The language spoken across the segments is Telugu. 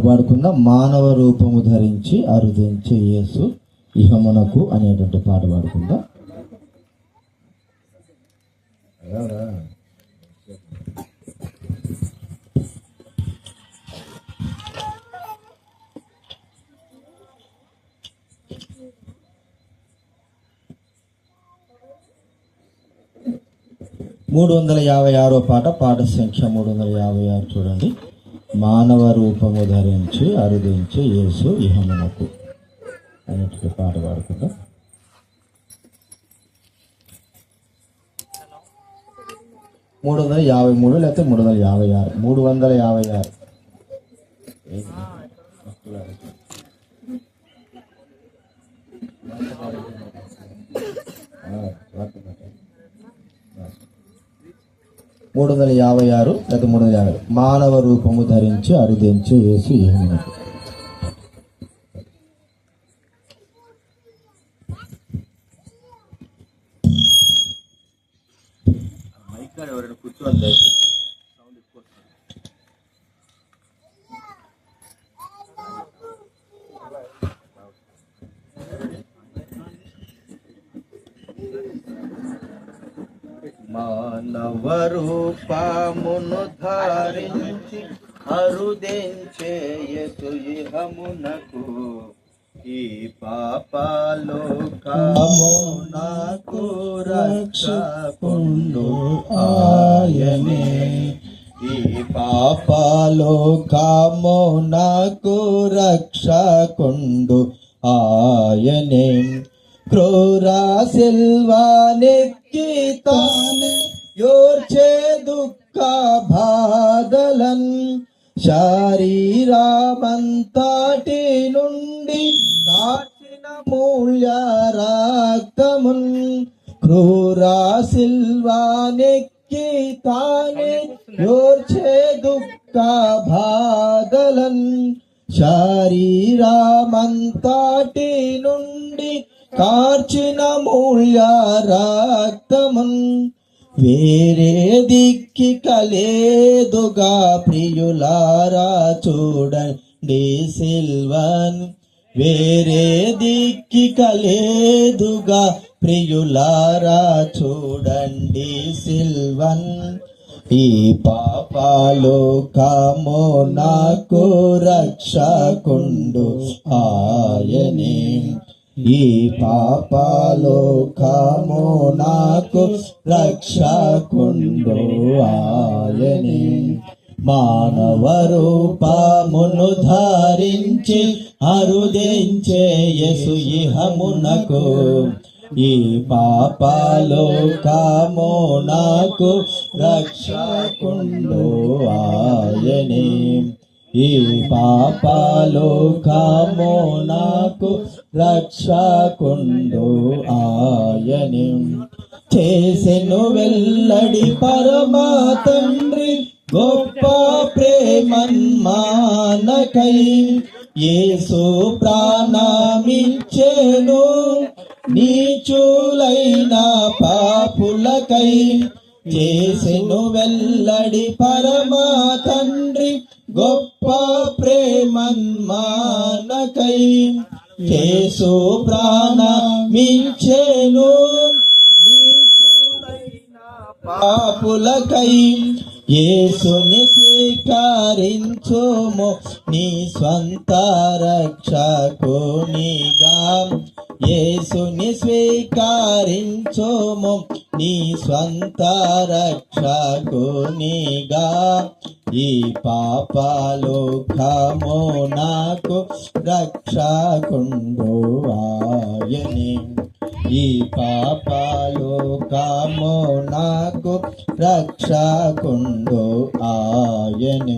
పాడుకుందాం. మానవ రూపము ధరించి అరుదించే యేసు ఇహమునకు అనేటువంటి పాట పాడుకుందాం. మూడు 356 పాట, పాట సంఖ్య 356. చూడండి. మానవ రూపము ధరించి అరుదించి యేసు ఇహమునకు అనేటువంటి పాట పాడుకుందాం. మూడు 353 లేకపోతే 356. 356. మూడు 356 లేదా 350. మానవ రూపము ధరించి అరుదించి యేసు ఇహమునకు. ఎవరైనా కూర్చోండి. మానవ రూపమును ధారించి అరుదించే యేసు ఇహమునకు ఈ పాపలోకమునకు రక్షకుండు ఆయనే. ఈ పాపలోకమునకు రక్షకుండు ఆయనే. క్రూర సిల్వానెక్కి తానే యోర్చే దుఃఖ బాధలన్ శరీరమంతటి నుండి కాచిన మూల్య రక్తమున్. క్రూర సిల్వానెక్కి తానే యోర్చే దుఃఖ బాధలన్ శరీరమంతటి నుండి కార్చిన మూల్య రక్తమున్. వేరే దిక్కి కలేదుగా ప్రియులారా చూడండి సిల్వన్. వేరే దిక్కి కలేదుగా ప్రియులారా చూడండి సిల్వన్. ఈ పాపలోకము నాకు రక్షకుండు ఆయనే. ఈ పాపలోకము నాకు రక్షకుండు ఆయనే. మానవ రూపమును ధారించి అరుదించే యేసు ఇహమునకు ఈ పాపలోకము నాకు రక్షకుండు ఆయనే. ఈ పాపలోకము నాకు రక్షకుండు ఆయనే. చేసెను వెల్లడి పరమా తండ్రి గొప్ప ప్రేమన్మానకై. యేసు ప్రాణమిచ్చెను నీచులైన పాపులకై. చేసెను వెల్లడి పరమా తండ్రి గొప్ప ప్రేమన్మానకై. యేసు ప్రాణమిచ్చెను నీచులైన పాపులకై. యేసుని స్వీకరించుము నీ స్వంత రక్షకునిగా. యేసుని స్వీకరించుము నీ స్వంత రక్షకునిగా. ఈ పాపలోకము నాకు రక్షకుండు ఆయనే. ఈ పాపలోకము నాకు రక్షకుండు ఆయనే.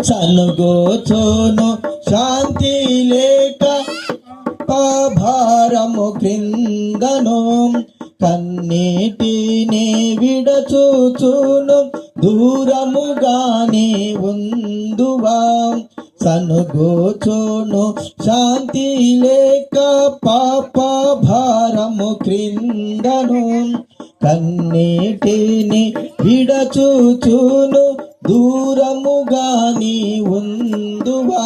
సనుగోచును శాంతి లేక భారము క్రిందను. కన్నీటిని విడచూచును దూరముగానే ఉందువా. సనుగోచును శాంతి లేక పాప భారము క్రిందను, కన్నీటిని విడచూచును దూరముగాని ఉందువా.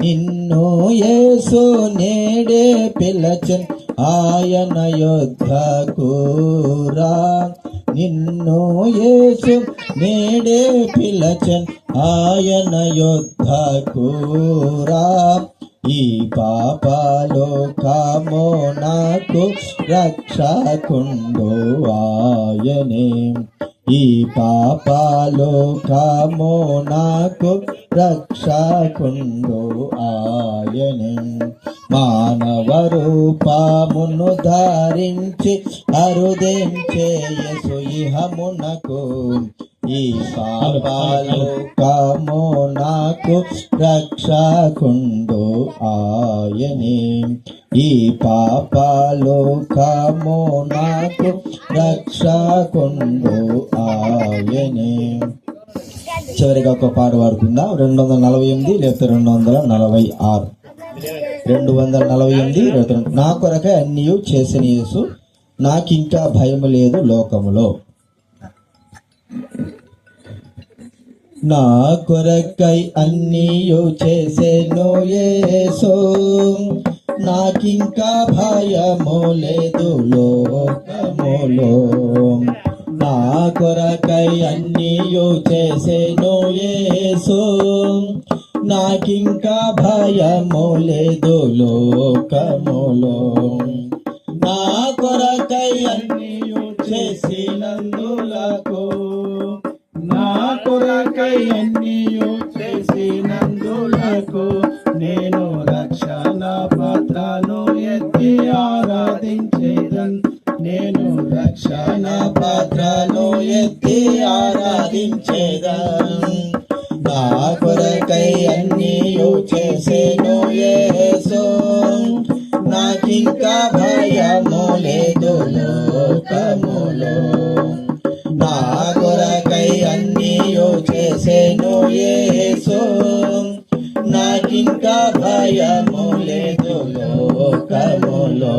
నిన్ను యేసు నేడే పిలచన్ ఆయన యొద్దకు రా. నిన్ను యేసు నేడే పిలచన్ ఆయన యొద్దకు రా. ఈ పాపలోకము నాకు రక్షకుండు ఆయనే. ఈ పాపలోకము నాకు రక్షకుండు ఆయనే. మానవ రూపమును ధరించి అరుదించే యేసు ఇహమునకు. ఈ పాపలోకము నాకు రక్షకుండు ఆయనే. ఈ పాపలోకము నాకు రక్షకుండు ఆయనే. చివరిగా ఒక పాట పాడుకుందాం. 248 లేకపోతే 246. 248. నా కొరకై అన్నీ చేసిన యేసు, నాకింకా భయం లేదు లోకములో. నా కొరకై అన్నీ చేసెను యేసు, నాకింకా భయము లేదు లోకములో. నా కొరకై అన్నీ చేసెను యేసు, నాకింకా భయము లేదు లోకములో. నా కొరకై అన్నీ చేసినందులకు, నా కొరకై అన్నీ చేసినందులకు, నేను రక్షణ పాత్రను ఎత్తి ఆరాధించేదన్. నేను రక్షణ పాత్రను ఎత్తి ఆరాధించేదన్. నా కొరకై అన్నీ చేసెను యేసు, నాకింకా భయము లేదు లోకములో. నా కొరకై అన్నీ చేసెను యేసు, నాకింకా భయము లేదు లోకములో.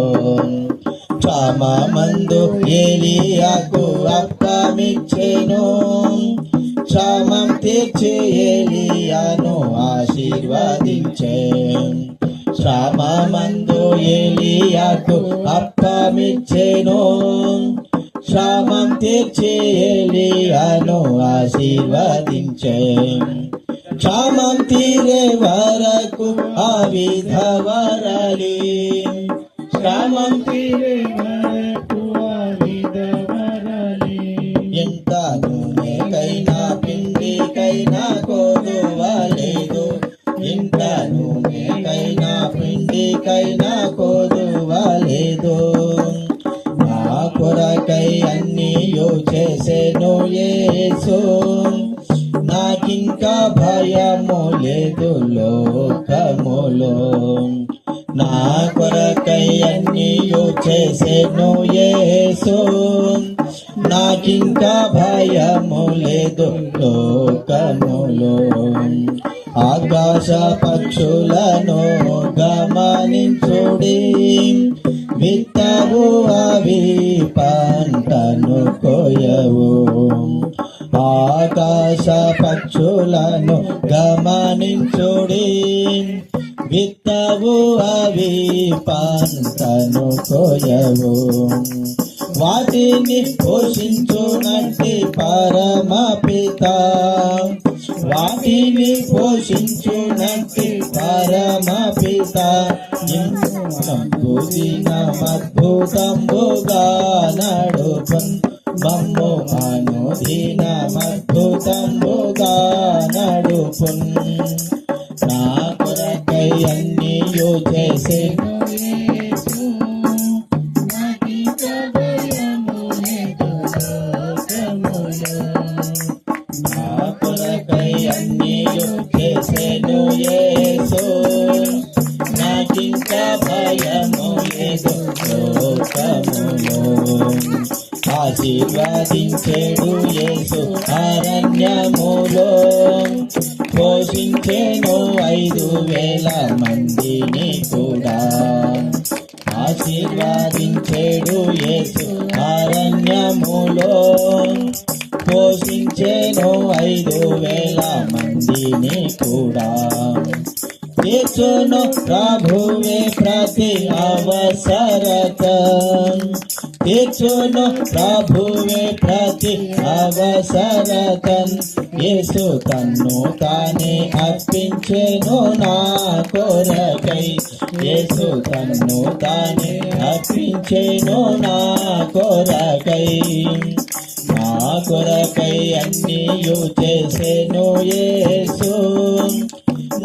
క్షామమందు ఏలీయాకు అప్పమిచ్చెను, క్షామం తీర్చి ఏలీయాను ఆశీర్వదించే. క్షామమందు ఏలీయాకు అప్పమిచ్చెను, క్షామం తీర్చి ఏలీయాను ఆశీర్వదించే. క్షామం తీరే వరకు ఆ విధవరలి, క్షామం తీరే వరకు ఆ విధవరలి. ఎంత నూనెకైనా పిండికైనా కొదువలేదు, ఎంత నూనెకైనా పిండికైనా కొదువలేదు. నా కొరకై అన్నీ చేసెను యేసు, నాకింకా భయము లేదు లోకములో. నా కొరకై అన్నీ చేసెను యేసు, నాకింకా భయము లేదు లోకములో. ఆకాశ పక్షులను గమనించుడి, విత్తవు అవి పంటను కోయవు. ఆకాశ పక్షులను గమనించుడి, విత్తవు అవి పంటను కోయవు. వాటిని పోషించునట్టి పరమపిత, వాటిని పోషించునట్టి పరమపిత, అద్భుతంబుగా నడుపన్. మమ్ము అనుదినమద్భుతంబుగా నడుపున్. నా కొరకై అన్నీ చేసెను యేసు, నాకింకా భయము లేదు లోకములో. నా కొరకై అన్నీ చేసెను యేసు, నాకింకా భయము లేదు లోకములో. ఆశీర్వదించేడు యేసు అరణ్యములో పోషించేను 5,000 మందిని కూడా. ఆశీర్వదించేడు యేసు అరణ్యములో పోషించేను 5,000 మందిని కూడా. తీర్చును ప్రభువే ప్రతి అవసరత, తీర్చును ప్రభువే ప్రతి అవసరత. యేసు తన్ను తానే అర్పించెను నా కొరకై, యేసు తన్ను తానే అర్పించెను నా కొరకై. నా కొరకై అన్నీయు చేసెను యేసు,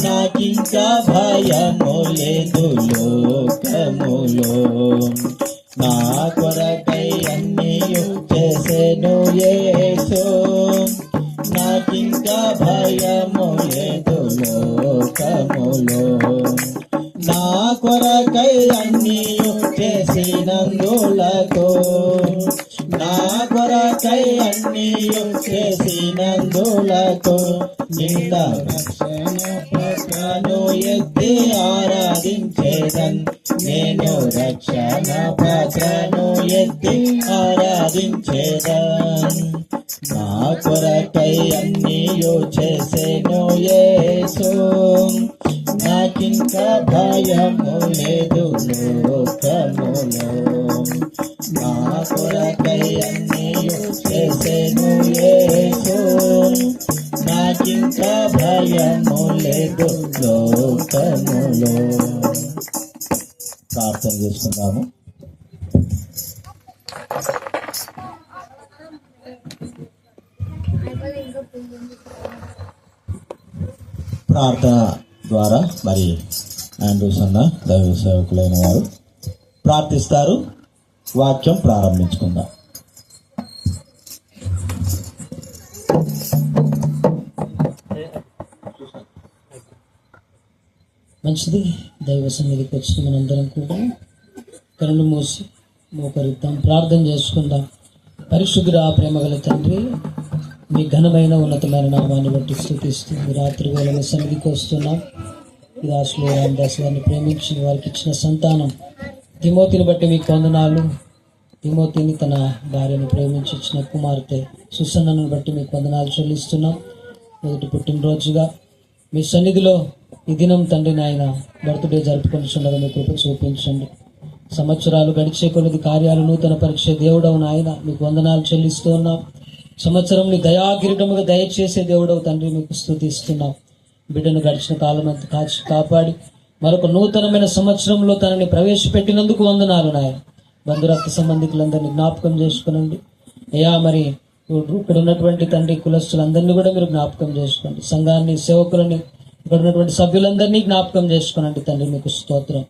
నాకింకా భయము లేదు లోకములో. నా కొరకై అన్నీయు చేసెను యేసు, నాకింకా భయము లేదు లోకములో. నా కొరకై అన్నీయు చేసినందులకు, నా కొరకై అన్నీయు చేసినందులకు నింద రక్షణ పత్రను ఎత్తి ఆరాధించేదన్. నేను రక్షణ పత్రను ఎత్తి ఆరాధించేదన్. నా కొరకై అన్నీయు చేసెను యేసు, నాకింకా భయము లేదు లోకములో. నా కొరకై అన్నీయు చేసెను యేసు, నాకింకా భయము లేదు లోకములో. ప్రార్థన చేసుకుందాము. ప్రార్థన ద్వారా మరి ఆండ్రూస్ అన్న దైవ సేవకులైన వారు ప్రార్థిస్తారు. వాక్యం ప్రారంభించుకుందాం. మంచిది. దైవ సన్నిధికి వచ్చిన మనందరం కూడా కళ్ళు మూసి మోకరిద్దాం, ప్రార్థన చేసుకుందాం. పరిశుద్ధుడా, ప్రేమగల తండ్రి, మీ ఘనమైన ఉన్నతమైన నామాన్ని బట్టి స్తుతిస్తూ ఈ రాత్రి వేళ మీ సన్నిధికి వస్తున్నాం. ఈ దాసులు రామదాస్ గారిని ప్రేమించి వారికి ఇచ్చిన సంతానం తిమోతిని బట్టి మీకు వందనాలు. తిమోతిని తన భార్యను ప్రేమించి ఇచ్చిన కుమార్తె సుసన్నను బట్టి మీకు వందనాలు చెల్లిస్తున్నాం. మొదటి పుట్టినరోజుగా మీ సన్నిధిలో ఈ దినం తండ్రి నాయన బర్త్డే జరుపుకుంటుండగా మీ కృప చూపించండి. సంవత్సరాలు గడిచే కొద్ది కార్యాలు నూతన పరిచే దేవుడవు నాయన మీకు వందనాలు చెల్లిస్తూ ఉన్నాం. సంవత్సరంని దయాకిరీటముగా దయచేసే దేవుడవు తండ్రి మీకు స్తుతిస్తున్నాం. బిడ్డను గడిచిన కాలం అంతా కాచి కాపాడి మరొక నూతనమైన సంవత్సరంలో తనని ప్రవేశపెట్టినందుకు వందనాలు నాయన. బంధురక్త సంబంధికులందరినీ జ్ఞాపకం చేసుకునండి అయ్యా. మరి ఇక్కడ ఉన్నటువంటి తండ్రి కులస్తులందరినీ కూడా మీరు జ్ఞాపకం చేసుకోండి. సంఘాన్ని, సేవకులని, ఇక్కడ ఉన్నటువంటి సభ్యులందరినీ జ్ఞాపకం చేసుకోనండి తండ్రి. మీకు స్తోత్రం.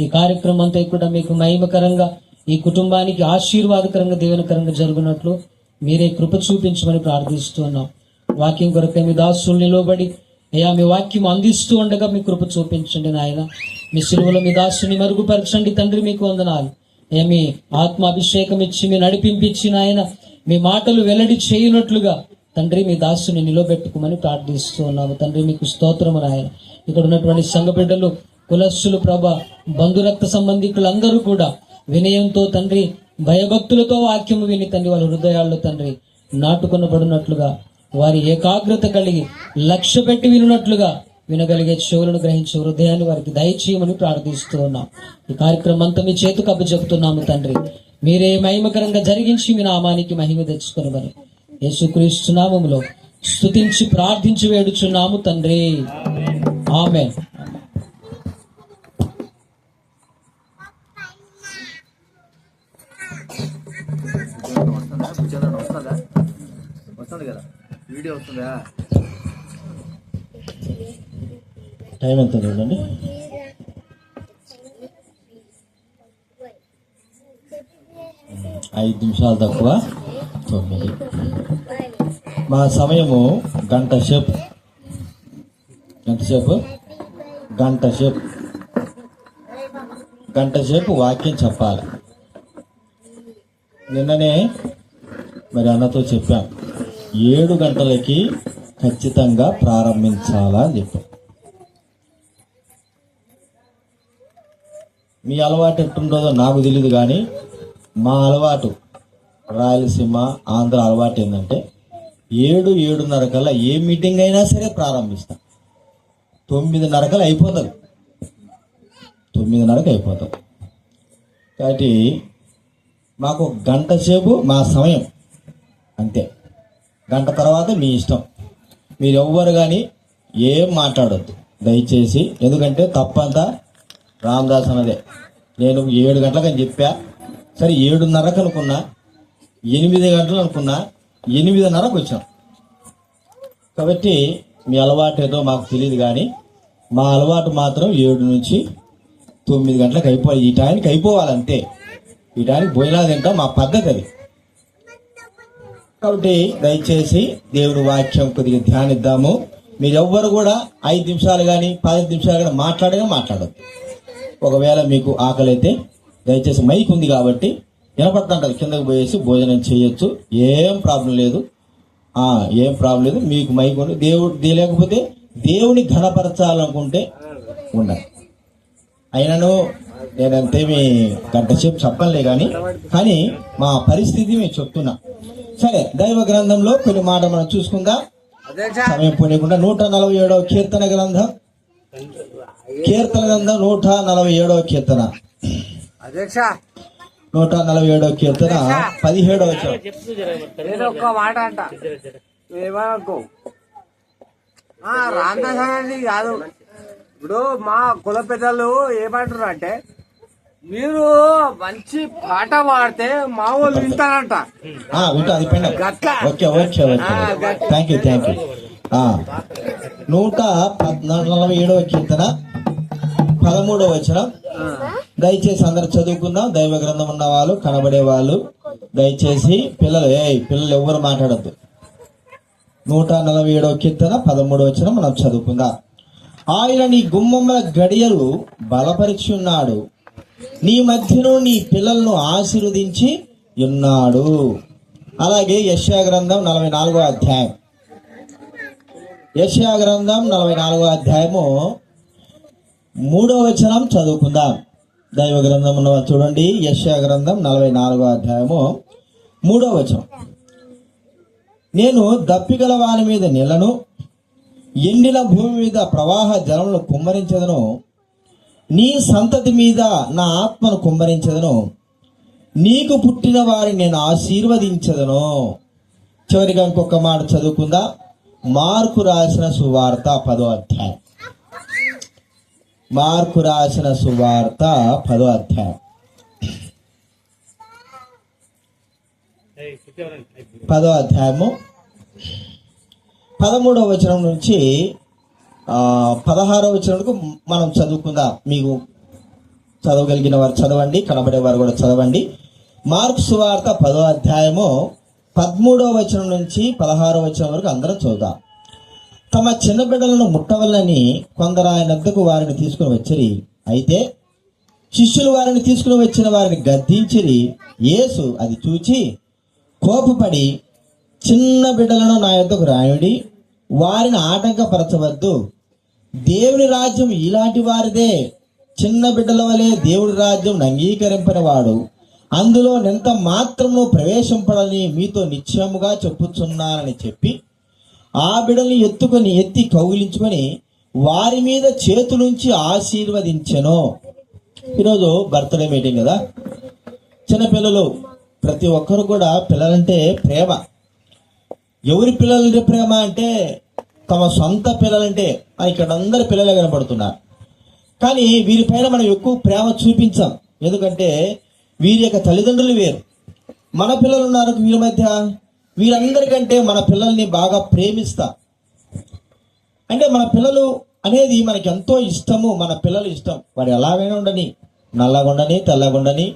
ఈ కార్యక్రమం అంతా కూడా మీకు మహిమకరంగా, ఈ కుటుంబానికి ఆశీర్వాదకరంగా, దీవెనకరంగా జరుగునట్లు మీరే కృప చూపించమని ప్రార్థిస్తున్నాం. వాక్యం కొరకే మీ దాసుల్ని నిలబడి అయ్యా మీ వాక్యం అందిస్తూ ఉండగా మీ కృప చూపించండి నాయన. మీ సిలువలో మీ దాసుని మరుగుపరచండి తండ్రి. మీకు వందనాలు అయ్యా. మీ ఆత్మాభిషేకం ఇచ్చి మీ నడిపించి నాయన మీ మాటలు వెల్లడి చేయనట్లుగా తండ్రి మీ దాసుని నిలబెట్టుకోమని ప్రార్థిస్తూ ఉన్నాము తండ్రి. మీకు స్తోత్రము నాయన. ఇక్కడ ఉన్నటువంటి సంఘ బిడ్డలు, కులస్సులు, ప్రభ, బంధురక్త సంబంధికులందరూ కూడా వినయంతో తండ్రి, భయభక్తులతో వాక్యము విని తండ్రి వాళ్ళ హృదయాల్లో తండ్రి నాటుకొనబడినట్లుగా, వారి ఏకాగ్రత కలిగి లక్ష్య పెట్టి వినున్నట్లుగా వినగలిగే చెవులను గ్రహించే హృదయాన్ని వారికి దయచేయమని ప్రార్థిస్తూ ఉన్నాం. ఈ కార్యక్రమం అంతా మీ చేతుకు అప్పచెప్తున్నాము తండ్రి. మీరే మహిమకరంగా జరిగించి మీ నామానికి మహిమ తెచ్చుకొనమని యేసుక్రీస్తు నామములో స్తుతించి ప్రార్థించి వేడుచున్నాము తండ్రి. ఆమేన్. టైం ఎంత చూడండి. 5 నిమిషాలు తక్కువ 9. మా సమయము గంట సేపు వాక్యం చెప్పాలి. నిన్ననే మరి అన్నతో చెప్పాం 7 గంటలకి ఖచ్చితంగా ప్రారంభించాలా అని చెప్పాం. మీ అలవాటు ఎట్టుంటుందో నాకు తెలియదు, కానీ మా అలవాటు రాయలసీమ ఆంధ్ర అలవాటు ఏంటంటే 7-7:30 కల్లా ఏ మీటింగ్ అయినా సరే ప్రారంభిస్తాం. 9:30 కల్లా అయిపోతుంది. 9:30కి అయిపోతుంది. కాబట్టి మాకు గంట సేపు మా సమయం అంతే. గంట తర్వాత మీ ఇష్టం. మీరు ఎవ్వరు కానీ ఏం మాట్లాడొద్దు దయచేసి. ఎందుకంటే తప్పంతా రామదాస్ అన్నదే. నేను 7 గంటలకని చెప్పా, సరే 7:30కి అనుకున్నా, 8 గంటలు అనుకున్నా, 8:30కి వచ్చాం. కాబట్టి మీ అలవాటు ఏదో మాకు తెలియదు, కానీ మా అలవాటు మాత్రం 7 నుంచి 9 గంటలకు అయిపోయి ఈ టైంకి అయిపోవాలంతే. ఈ టైంకి భోజనాలు తింటాం, మా పద్ధతి అది. కాబట్టి దయచేసి దేవుడి వాక్యం కొద్దిగా ధ్యానిద్దాము. మీరు ఎవ్వరు కూడా 5 నిమిషాలు కానీ 10 నిమిషాలు కానీ మాట్లాడద్దు. ఒకవేళ మీకు ఆకలి అయితే దయచేసి మైక్ ఉంది కాబట్టి వినపడుతుంటది, కిందకు పోయేసి భోజనం చేయొచ్చు. ఏం ప్రాబ్లం లేదు. మీకు మైక్ ఉంది. దేవుడు లేకపోతే దేవుని ఘనపరచాలనుకుంటే ఉండాలి. అయినను నేనంతేమి గంట సేపు చెప్పలే కానీ మా పరిస్థితి మేము చెప్తున్నా. సరే, దైవ గ్రంథంలో కొన్ని మాట మనం చూసుకుందాం, సమయం పోనీయకుండా. 147వ కీర్తన గ్రంథం 147వ కీర్తన 147వ కీర్తన 17వ వచనం. ఒక్క మాట అంట ఏమనుకో, రామదాస్ కాదు. ఇప్పుడు మా కుల పెద్దలు ఏమంటారు అంటే, మీరు మంచి పాట పాడితే మా వాళ్ళు వింటారంట. Okay, thank you. 147వ కీర్తన 13వ వచనం. దయచేసి అందరు చదువుకుందాం. దైవ గ్రంథం ఉన్న వాళ్ళు, కనబడే వాళ్ళు దయచేసి పిల్లలు ఎవ్వరు మాట్లాడద్దు. 147వ కీర్తన 13వ వచనం మనం చదువుకుందాం. ఆయన నీ గుమ్మముల గడియలు బలపరిచి ఉన్నాడు, నీ మధ్యలో నీ పిల్లలను ఆశీర్వదించి ఉన్నాడు. అలాగే యెషయా గ్రంథం 44వ అధ్యాయం. యెషయా గ్రంథం 44వ అధ్యాయము 3వ వచనం చదువుకుందాం. దైవ గ్రంథం ఉన్నవారు చూడండి. యెషయా గ్రంథం 44వ అధ్యాయము 3వ వచనం. నేను దప్పిగల వాని మీద నీళ్లను, ఎండిన భూమి మీద ప్రవాహ జలములను కుమ్మరించదను, నీ సంతతి మీద నా ఆత్మను కుమ్మరించదను, నీకు పుట్టిన వారిని నేను ఆశీర్వదించదను. చివరిగా ఇంకొక మాట చదువుకుందా. మార్కు రాసిన సువార్త 10వ అధ్యాయం. మార్కు రాసిన సువార్త 10వ అధ్యాయం 10వ అధ్యాయము 13వ వచనం నుంచి 16వ వచనంకు మనం చదువుకుందాం. మీకు చదవగలిగిన వారు చదవండి, కనబడే వారు కూడా చదవండి. మార్కు సువార్త 10వ అధ్యాయము 13వ వచనం నుంచి 16వ వచనం వరకు అందరం చదువుదాం. తమ చిన్న బిడ్డలను ముట్టవల్లని కొందరు ఆయన వద్దకు వారిని తీసుకుని వచ్చిరి. అయితే శిష్యులు వారిని తీసుకుని వచ్చిన వారిని గద్దించిరి. యేసు అది చూచి కోపపడి, చిన్న బిడ్డలను నా యొద్దకు రాయుడి, వారిని ఆటంకపరచవద్దు, దేవుని రాజ్యం ఇలాంటి వారిదే. చిన్న బిడ్డల వలె దేవుడి రాజ్యం అంగీకరింపని వాడు అందులో ఎంత మాత్రము ప్రవేశింపడని మీతో నిశ్చయముగా చెప్పుచున్నానని చెప్పి ఆ బిడ్డల్ని ఎత్తి కౌగిలించుకొని వారి మీద చేతులుంచి ఆశీర్వదించెను. ఈరోజు బర్త్డే మీటింగ్ కదా. చిన్నపిల్లలు ప్రతి ఒక్కరు కూడా పిల్లలంటే ప్రేమ. ఎవరి పిల్లలంటే ప్రేమ అంటే తమ సొంత పిల్లలంటే ఇక్కడ అందరు పిల్లలే కనపడుతున్నారు. కానీ వీరిపైన మనం ఎక్కువ ప్రేమ చూపించాం. ఎందుకంటే వీరి యొక్క తల్లిదండ్రులు వేరు, మన పిల్లలు ఉన్నారు వీరి మధ్య. వీరందరికంటే మన పిల్లల్ని బాగా ప్రేమిస్తా. అంటే మన పిల్లలు అనేది మనకి ఎంతో ఇష్టము. మన పిల్లలు ఇష్టం. వాడు ఎలాగైనా ఉండని, నల్లగా ఉండని, తెల్లగా ఉండని,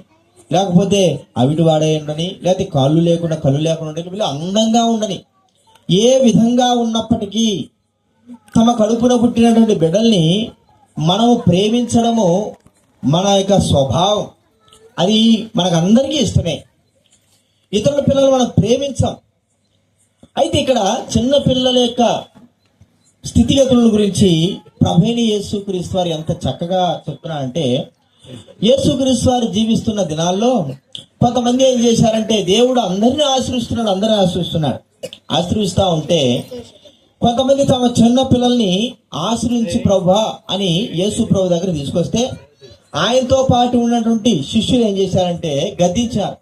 లేకపోతే అవిటి వాడే ఉండని, లేకపోతే కళ్ళు లేకుండా ఉండని, వీళ్ళు అందంగా ఉండని, ఏ విధంగా ఉన్నప్పటికీ తమ కడుపున పుట్టినటువంటి బిడ్డల్ని మనము ప్రేమించడము మన యొక్క స్వభావం. అది మనకందరికీ ఇష్టమే. ఇతరుల పిల్లలు మనం ప్రేమించాం. అయితే ఇక్కడ చిన్న పిల్లల యొక్క స్థితిగతుల గురించి ప్రభువైన యేసుక్రీస్తు వారు ఎంత చక్కగా చెప్తున్నారంటే, యేసుక్రీస్తు వారు జీవిస్తున్న దినాల్లో కొంతమంది ఏం చేశారంటే, దేవుడు అందరినీ ఆశ్రయిస్తున్నాడు. ఆశ్రయిస్తా ఉంటే కొంతమంది తమ చిన్న పిల్లల్ని ఆశ్రయించి ప్రభువా అని యేసు ప్రభు దగ్గర తీసుకొస్తే, ఆయనతో పాటు ఉన్నటువంటి శిష్యులు ఏం చేశారంటే గద్దించారు.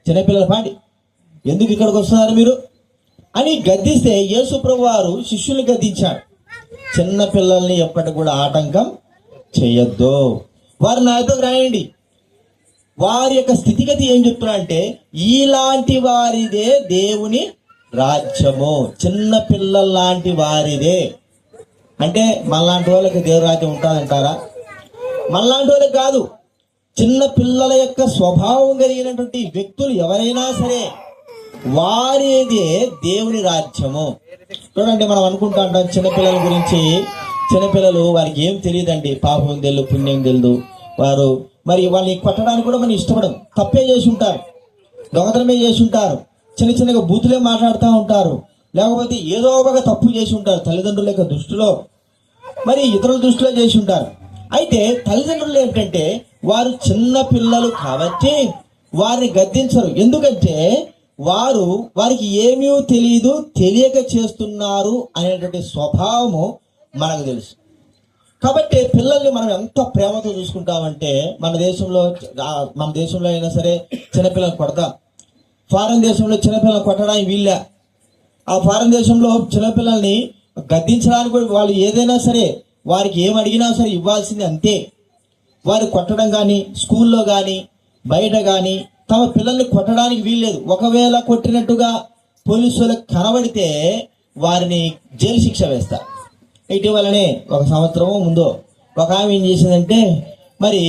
చిన్నపిల్లల పాడి ఎందుకు ఇక్కడికి వస్తున్నారు మీరు అని గద్దిస్తే, యేసు ప్రభు వారు శిష్యుల్ని గద్దించాడు. చిన్న పిల్లల్ని ఎప్పటికి కూడా ఆటంకం చేయొద్దు, వారు నాతో రాయండి. వారి యొక్క స్థితిగతి ఏం చెప్తున్నారంటే, ఇలాంటి వారిదే దేవుని రాజ్యము, చిన్న పిల్లల లాంటి వారిదే. అంటే మనలాంటి వాళ్ళకి దేవుని రాజ్యం ఉంటుందంటారా? మనలాంటి వాళ్ళకి కాదు, చిన్న పిల్లల యొక్క స్వభావం కలిగినటువంటి వ్యక్తులు ఎవరైనా సరే వారిదే దేవుని రాజ్యము. చూడండి, మనం అనుకుంటా ఉంటాం చిన్నపిల్లల గురించి, చిన్నపిల్లలు వారికి ఏం తెలియదండి, పాపం తెలుదు, పుణ్యం తెలుదు. వారు మరి వాళ్ళని కొట్టడానికి కూడా మనం ఇష్టపడం, తప్పే చేసి ఉంటారు, దొంగతనమే చేసి ఉంటారు, చిన్న చిన్నగా బూతులే మాట్లాడుతూ ఉంటారు, లేకపోతే ఏదో ఒక తప్పు చేసి ఉంటారు, తల్లిదండ్రుల యొక్క దృష్టిలో మరి ఇతరుల దృష్టిలో చేసి ఉంటారు. అయితే తల్లిదండ్రులు ఏంటంటే వారు చిన్న పిల్లలు కాబట్టి వారిని గద్దించరు. ఎందుకంటే వారికి ఏమీ తెలియదు, తెలియక చేస్తున్నారు అనేటువంటి స్వభావము మనకు తెలుసు. కాబట్టి పిల్లల్ని మనం ఎంత ప్రేమతో చూసుకుంటామంటే, మన దేశంలో అయినా సరే చిన్నపిల్లలు కొడతాం. ఫారెన్ దేశంలో చిన్నపిల్లలు కొట్టడానికి వీళ్ళ, ఆ ఫారెన్ దేశంలో చిన్నపిల్లల్ని గద్దించడానికి కూడా వాళ్ళు ఏదైనా సరే వారికి ఏం అడిగినా సరే ఇవ్వాల్సింది అంతే. వారు కొట్టడం కానీ, స్కూల్లో కానీ బయట కానీ తమ పిల్లల్ని కొట్టడానికి వీల్లేదు. ఒకవేళ కొట్టినట్టుగా పోలీసులకు కనబడితే వారిని జైలు శిక్ష వేస్తారు. ఇటీవలనే ఒక సంవత్సరం ముందు ఒక ఆమె ఏం చేసిందంటే, మరి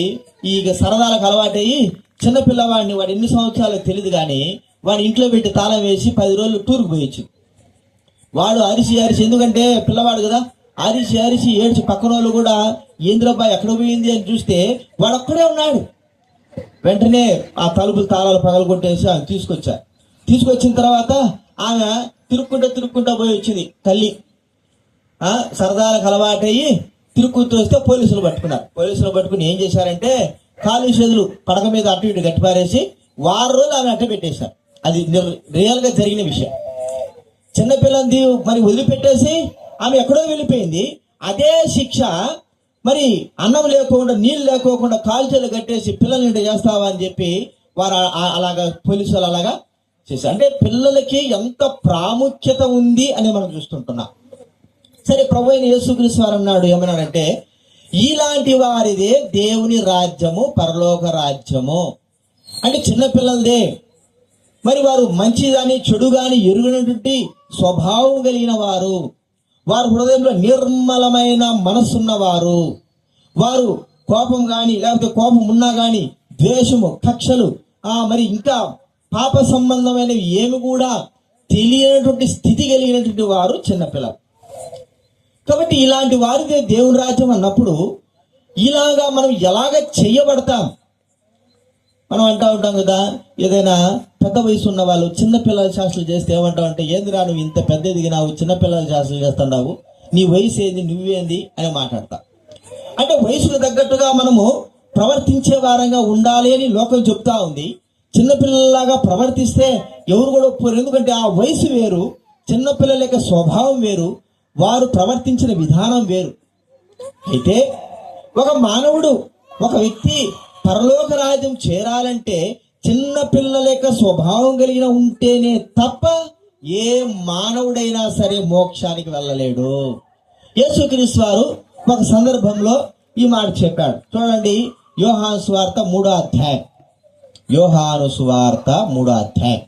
ఈ సరదాలకు అలవాటయ్యి చిన్నపిల్లవాడిని, వాడు ఎన్ని సంవత్సరాలు తెలియదు కానీ వాడి ఇంట్లో పెట్టి తాళం వేసి 10 రోజులు టూర్కి పోయొచ్చు. వాడు అరిసి ఎందుకంటే పిల్లవాడు కదా, అరిసి ఏడ్చి పక్కన వాళ్ళు కూడా ఏంద్రబ్బాయి ఎక్కడ పోయింది అని చూస్తే వాడు ఒక్కడే ఉన్నాడు. వెంటనే ఆ తలుపులు తాళాలు పగలగొట్టేసి ఆమె తీసుకొచ్చిన తర్వాత ఆమె తిరుక్కుంటా పోయి వచ్చింది. తల్లి సరదాలకు అలవాటయ్యి తిరుక్కుంటూ వస్తే పోలీసులు పట్టుకుని ఏం చేశారంటే, కాలు చేతులు పడక మీద అటు ఇటు గట్టిపారేసి 6 రోజులు ఆమె అట్ట పెట్టేశారు. అది రియల్ గా జరిగిన విషయం. చిన్నపిల్లల్ని మరి వదిలిపెట్టేసి ఆమె ఎక్కడో వెళ్ళిపోయింది. అదే శిక్ష మరి అన్నం లేకోకుండా, నీళ్ళు లేకోకుండా కాల్చేలు కట్టేసి పిల్లల్ని చేస్తావా అని చెప్పి వారు అలాగా పోలీసులు అలాగా చేశారు. అంటే పిల్లలకి ఎంత ప్రాముఖ్యత ఉంది అని మనం చూస్తుంటున్నాం. సరే, ప్రభువైన యేసుక్రీస్తు వారు అన్నాడు, ఏమన్నాడంటే, ఇలాంటి వారిదే దేవుని రాజ్యము, పరలోక రాజ్యము. అంటే చిన్నపిల్లలదే. మరి వారు మంచి గాని చెడు గాని ఎరుగినటువంటి స్వభావం కలిగిన వారు, వారి హృదయంలో నిర్మలమైన మనస్సున్నవారు, వారు కోపం గాని లేకపోతే కోపం ఉన్నా గాని ద్వేషము, కక్షలు మరి ఇంకా పాప సంబంధమైనవి ఏమి కూడా తెలియనటువంటి స్థితి కలిగినటువంటి వారు చిన్నపిల్లలు. కాబట్టి ఇలాంటి వారిదే దేవుని రాజ్యం అన్నప్పుడు ఇలాగా మనం ఎలాగ చేయబడతాం? మనం అంటా ఉంటాం కదా, ఏదైనా పెద్ద వయసు ఉన్న వాళ్ళు చిన్నపిల్లల శాస్త్రాలు చేస్తే ఏమంటావు, ఏందిరా నువ్వు ఇంత పెద్ద ఎదిగినావు, చిన్నపిల్లల శాస్త్రాలు చేస్తున్నావు, నీ వయసు ఏంది, నువ్వేంది అని మాట్లాడతా. అంటే వయసుకు తగ్గట్టుగా మనము ప్రవర్తించే వారంగా ఉండాలి అని లోకం చెప్తా ఉంది. చిన్నపిల్లలాగా ప్రవర్తిస్తే ఎవరు కూడా ఒప్పుకోరు. ఎందుకంటే ఆ వయసు వేరు, చిన్నపిల్లల యొక్క స్వభావం వేరు, వారు ప్రవర్తించిన విధానం వేరు. అయితే ఒక మానవుడు, ఒక వ్యక్తి పరలోక రాజ్యం చేరాలంటే చిన్న పిల్లల యొక్క స్వభావం కలిగిన ఉంటేనే తప్ప ఏ మానవుడైనా సరే మోక్షానికి వెళ్ళలేడు. యేసుక్రీస్తు వారు ఒక సందర్భంలో ఈ మాట చెప్పాడు. చూడండి, యోహాను సువార్త 3వ అధ్యాయం, యోహాను సువార్త 3వ అధ్యాయం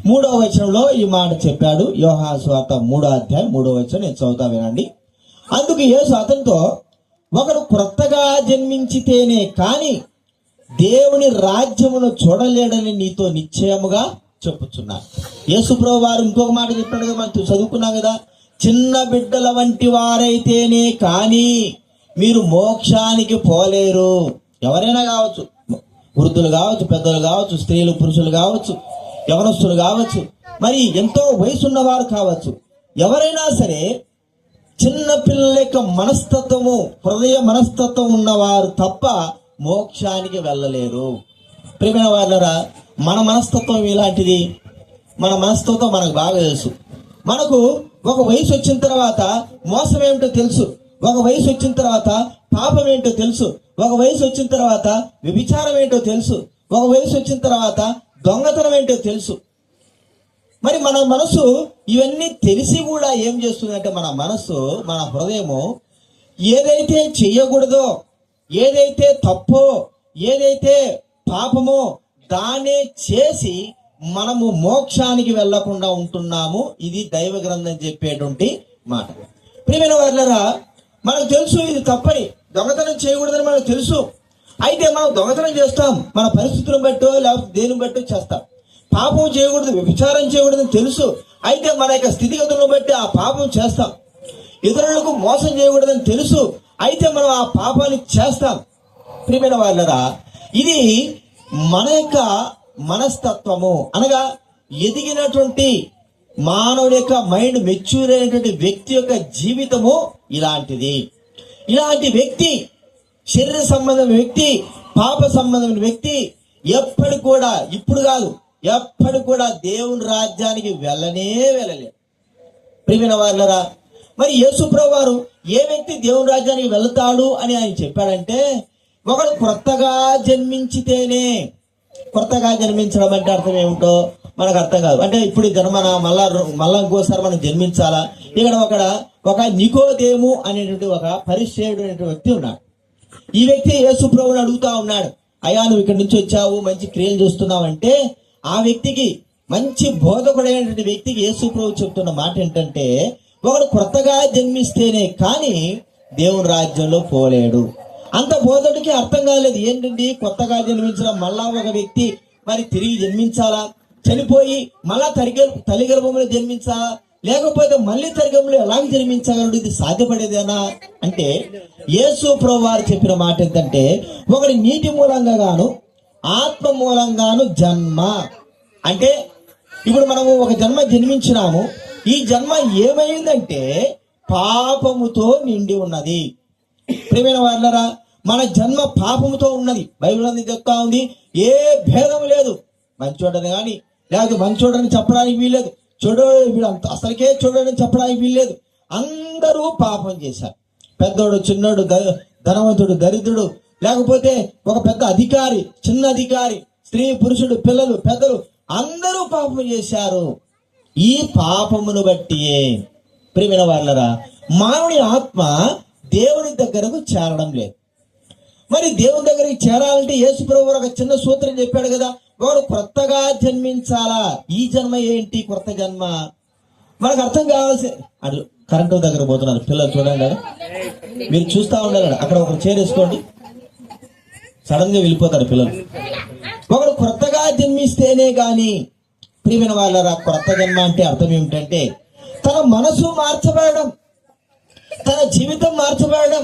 3వ వచనంలో ఈ మాట చెప్పాడు. యోహాను సువార్త 3వ అధ్యాయం 3వ వచనం నేను చదువుతా, వినండి. అందుకు యేసు అతనితో, ఒకడు క్రొత్తగా జన్మించితేనే కాని దేవుని రాజ్యమును చూడలేడని నీతో నిశ్చయముగా చెప్పుచున్నాను. యేసుప్రభువు వారు ఇంకొక మాట చెప్పాడు కదా, మనం చదువుకున్నాం కదా, చిన్న బిడ్డల వంటి వారైతేనే కానీ మీరు మోక్షానికి పోలేరు. ఎవరైనా కావచ్చు, వృద్ధులు కావచ్చు, పెద్దలు కావచ్చు, స్త్రీలు పురుషులు కావచ్చు, యవనస్తులు కావచ్చు, మరి ఎంతో వయసు ఉన్నవారు కావచ్చు, ఎవరైనా సరే చిన్న పిల్లల యొక్క మనస్తత్వము, హృదయ మనస్తత్వం ఉన్నవారు తప్ప మోక్షానికి వెళ్ళలేరు. ప్రియమైన వాళ్ళరా, మన మనస్తత్వం ఇలాంటిది. మన మనస్తత్వం మనకు బాగా తెలుసు. మనకు ఒక వయసు వచ్చిన తర్వాత మోసం ఏమిటో తెలుసు, ఒక వయసు వచ్చిన తర్వాత పాపం ఏంటో తెలుసు, ఒక వయసు వచ్చిన తర్వాత వ్యభిచారం ఏంటో తెలుసు, ఒక వయసు వచ్చిన తర్వాత దొంగతనం ఏంటో తెలుసు. మరి మన మనసు ఇవన్నీ తెలిసి కూడా ఏం చేస్తుందంటే, మన మనసు, మన హృదయము ఏదైతే చెయ్యకూడదో, ఏదైతే తప్పో, ఏదైతే పాపమో దానే చేసి మనము మోక్షానికి వెళ్లకుండా ఉంటున్నాము. ఇది దైవ గ్రంథం చెప్పేటువంటి మాట. ప్రియమైన వాళ్ళరా, మనకు తెలుసు ఇది తప్పని, దొంగతనం చేయకూడదని మనకు తెలుసు. అయితే మనం దొంగతనం చేస్తాం, మన పరిస్థితులను బట్టో లేకపోతే దేని బట్టో చేస్తాం. పాపం చేయకూడదు, వ్యభిచారం చేయకూడదని తెలుసు. అయితే మన యొక్క స్థితిగతులను బట్టి ఆ పాపం చేస్తాం. ఇతరులకు మోసం చేయకూడదని తెలుసు. అయితే మనం ఆ పాపాన్ని చేస్తాం. ప్రియమైన వాళ్ళరా, ఇది మన యొక్క మనస్తత్వము. అనగా ఎదిగినటువంటి మానవుడి యొక్క మైండ్ మెచ్యూర్ అయినటువంటి వ్యక్తి యొక్క జీవితము ఇలాంటిది. ఇలాంటి వ్యక్తి, శరీర సంబంధమైన వ్యక్తి, పాప సంబంధమైన వ్యక్తి ఎప్పటికి కూడా, ఇప్పుడు కాదు ఎప్పటికి కూడా దేవుని రాజ్యానికి వెళ్ళలేదు. ప్రియమైన వాళ్ళరా, మరి యేసుప్రభువు వారు ఏ వ్యక్తి దేవుని రాజ్యానికి వెళ్తాడు అని ఆయన చెప్పాడంటే, ఒకడు కొత్తగా జన్మించితేనే. కొత్తగా జన్మించడం అంటే అర్థం ఏమిటో మనకు అర్థం కాదు. అంటే ఇప్పుడు జన్మన మళ్ళా ఇంకోసారి మనం జన్మించాలా? ఇక్కడ ఒక నికోదేము అనేటువంటి ఒక పరిచయుడు అనేటువంటి వ్యక్తి ఉన్నాడు. ఈ వ్యక్తి యేసుప్రభువుని అడుగుతా ఉన్నాడు, అయ్యా నువ్వు ఇక్కడి నుంచి వచ్చావు, మంచి క్రియలు చూస్తున్నావు అంటే, ఆ వ్యక్తికి, మంచి బోధకుడైనటువంటి వ్యక్తికి యేసుప్రభువు చెప్తున్న మాట ఏంటంటే, ఒకడు కొత్తగా జన్మిస్తేనే కానీ దేవుని రాజ్యంలో పోలేడు. అంత బోధకుడికి అర్థం కాలేదు. ఏంటండి కొత్తగా జన్మించడం, మళ్ళా ఒక వ్యక్తి మరి తిరిగి జన్మించాలా, చనిపోయి మళ్ళా తల్లి గర్భంలో జన్మించాలా, లేకపోతే మళ్ళీ తల్లి ఎలాగ జన్మించగలడు, ఇది సాధ్యపడేదేనా అంటే, యేసు ప్రభు వారు చెప్పిన మాట ఏంటంటే, ఒకటి నీటి మూలంగా గాను ఆత్మ మూలంగాను జన్మ. అంటే ఇప్పుడు మనము ఒక జన్మ జన్మించినాము. ఈ జన్మ ఏమైందంటే పాపముతో నిండి ఉన్నది. ప్రియమైన వాళ్ళరా, మన జన్మ పాపముతో ఉన్నది. బైబిల్ అనేది చెప్తా ఉంది, ఏ భేదం లేదు. మంచోడని కానీ లేకపోతే మంచోడని చెప్పడానికి వీల్లేదు, వీడు అసలుకే చూడని చెప్పడానికి వీల్లేదు. అందరూ పాపం చేశారు. పెద్దోడు, చిన్నోడు, ధనవంతుడు, దరిద్రుడు, లేకపోతే ఒక పెద్ద అధికారి, చిన్న అధికారి, స్త్రీ, పురుషుడు, పిల్లలు, పెద్దలు అందరూ పాపం చేశారు. ఈ పాపమును బట్టియే ప్రియమైన వాళ్ళరా మానవుని ఆత్మ దేవుని దగ్గరకు చేరడం లేదు. మరి దేవుని దగ్గరికి చేరాలంటే యేసు ప్రభువు ఒక చిన్న సూత్రం చెప్పాడు కదా, వాడు కొత్తగా జన్మించాలా. ఈ జన్మ ఏంటి? కొత్త జన్మ. మనకు అర్థం కావాల్సి అటు కరెంటు దగ్గర పోతున్నారు పిల్లలు, చూడండి, మీరు చూస్తా ఉండాలి. అక్కడ ఒకరు చేరేసుకోండి, సడన్ గా వెళ్ళిపోతారు పిల్లలు. ఒకడు కొత్తగా జన్మిస్తేనే గాని, ప్రియమైన వాళ్ళ కొత్త జన్మ అంటే అర్థం ఏమిటంటే, తన మనసు మార్చబడడం, తన జీవితం మార్చబడడం,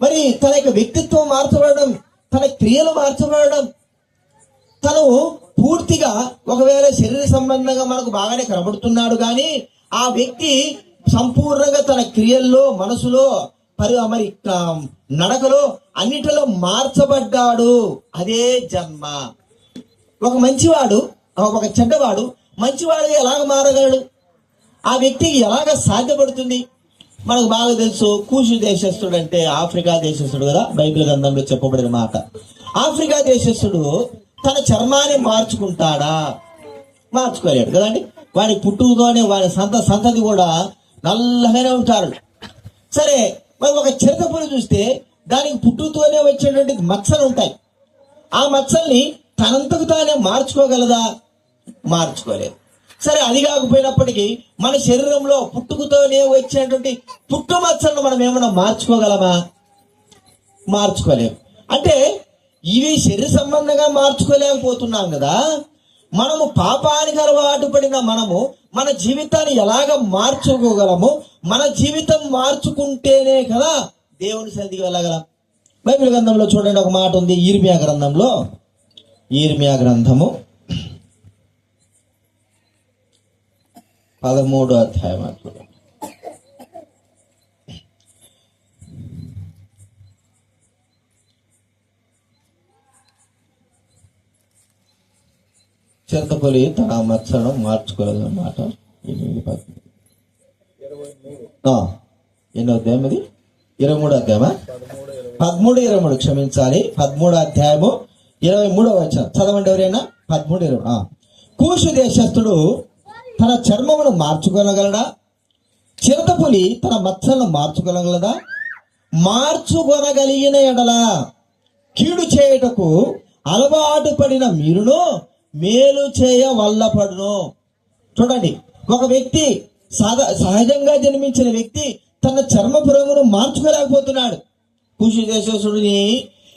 మరి తన యొక్క వ్యక్తిత్వం మార్చబడడం, తన క్రియలు మార్చబడడం. తను పూర్తిగా ఒకవేళ శరీర సంబంధంగా మనకు బాగానే కనబడుతున్నాడు కానీ ఆ వ్యక్తి సంపూర్ణంగా తన క్రియల్లో, మనసులో, మరి నడకలో అన్నిటిలో మార్చబడ్డాడు. అదే జన్మ. ఒక మంచివాడు, ఒక చెడ్డవాడు మంచివాడుగా ఎలాగ మారగలడు? ఆ వ్యక్తికి ఎలాగ సాధ్యపడుతుంది? మనకు బాగా తెలుసు, కూషు దేశస్థుడు అంటే ఆఫ్రికా దేశస్థుడు కదా, బైబిల్ గ్రంథంలో చెప్పబడిన మాట. ఆఫ్రికా దేశస్థుడు తన చర్మాన్ని మార్చుకుంటాడా? మార్చుకోలేడు కదండి. వాడి పుట్టుకతోనే వాడి సంతతి కూడా నల్లగానే ఉంటారు. సరే, మరి ఒక చిరతపులి చూస్తే దానికి పుట్టుకతోనే వచ్చేటువంటి మచ్చలు ఉంటాయి. ఆ మచ్చల్ని తనంతకు తానే మార్చుకోగలదా? మార్చుకోలేదు. సరే, అది కాకపోయినప్పటికీ మన శరీరంలో పుట్టుకతోనే వచ్చేటువంటి పుట్టు మచ్చలను మనం ఏమైనా మార్చుకోగలమా? మార్చుకోలేము. అంటే ఇవి శరీర సంబంధంగా మార్చుకోలేకపోతున్నాం కదా. మనము పాపానికి అలవాటు పడిన మనము మన జీవితాన్ని ఎలాగ మార్చుకోగలము? మన జీవితం మార్చుకుంటేనే కదా దేవుని సన్నిధికి వెళ్ళగలం. బైబిల్ గ్రంథంలో చూడండి, ఒక మాట ఉంది. ఇర్మియా గ్రంథము 13వ అధ్యాయం చూడండి. చిరుతపులి తన మచ్చను మార్చుకోలేదన్నమాట. 8వ అధ్యాయం ఇది 23వ అధ్యాయమా? 13-23 క్షమించాలి. 13వ అధ్యాయము 23వ వచనం చదవండి ఎవరైనా. 13-20. కూషు దేశస్థుడు తన చర్మమును మార్చుకొనగలడా? చిరుతపులి తన మచ్చలను మార్చుకొనగలదా? మార్చుకొనగలిగిన ఎడల కీడు చేయుటకు అలవాటు పడిన మీరును మేలు చేయ వల్లపడును. చూడండి, ఒక వ్యక్తి సహజంగా జన్మించిన వ్యక్తి తన చర్మపు రంగును మార్చుకోలేకపోతున్నాడు. కూషు దేశస్తుడిని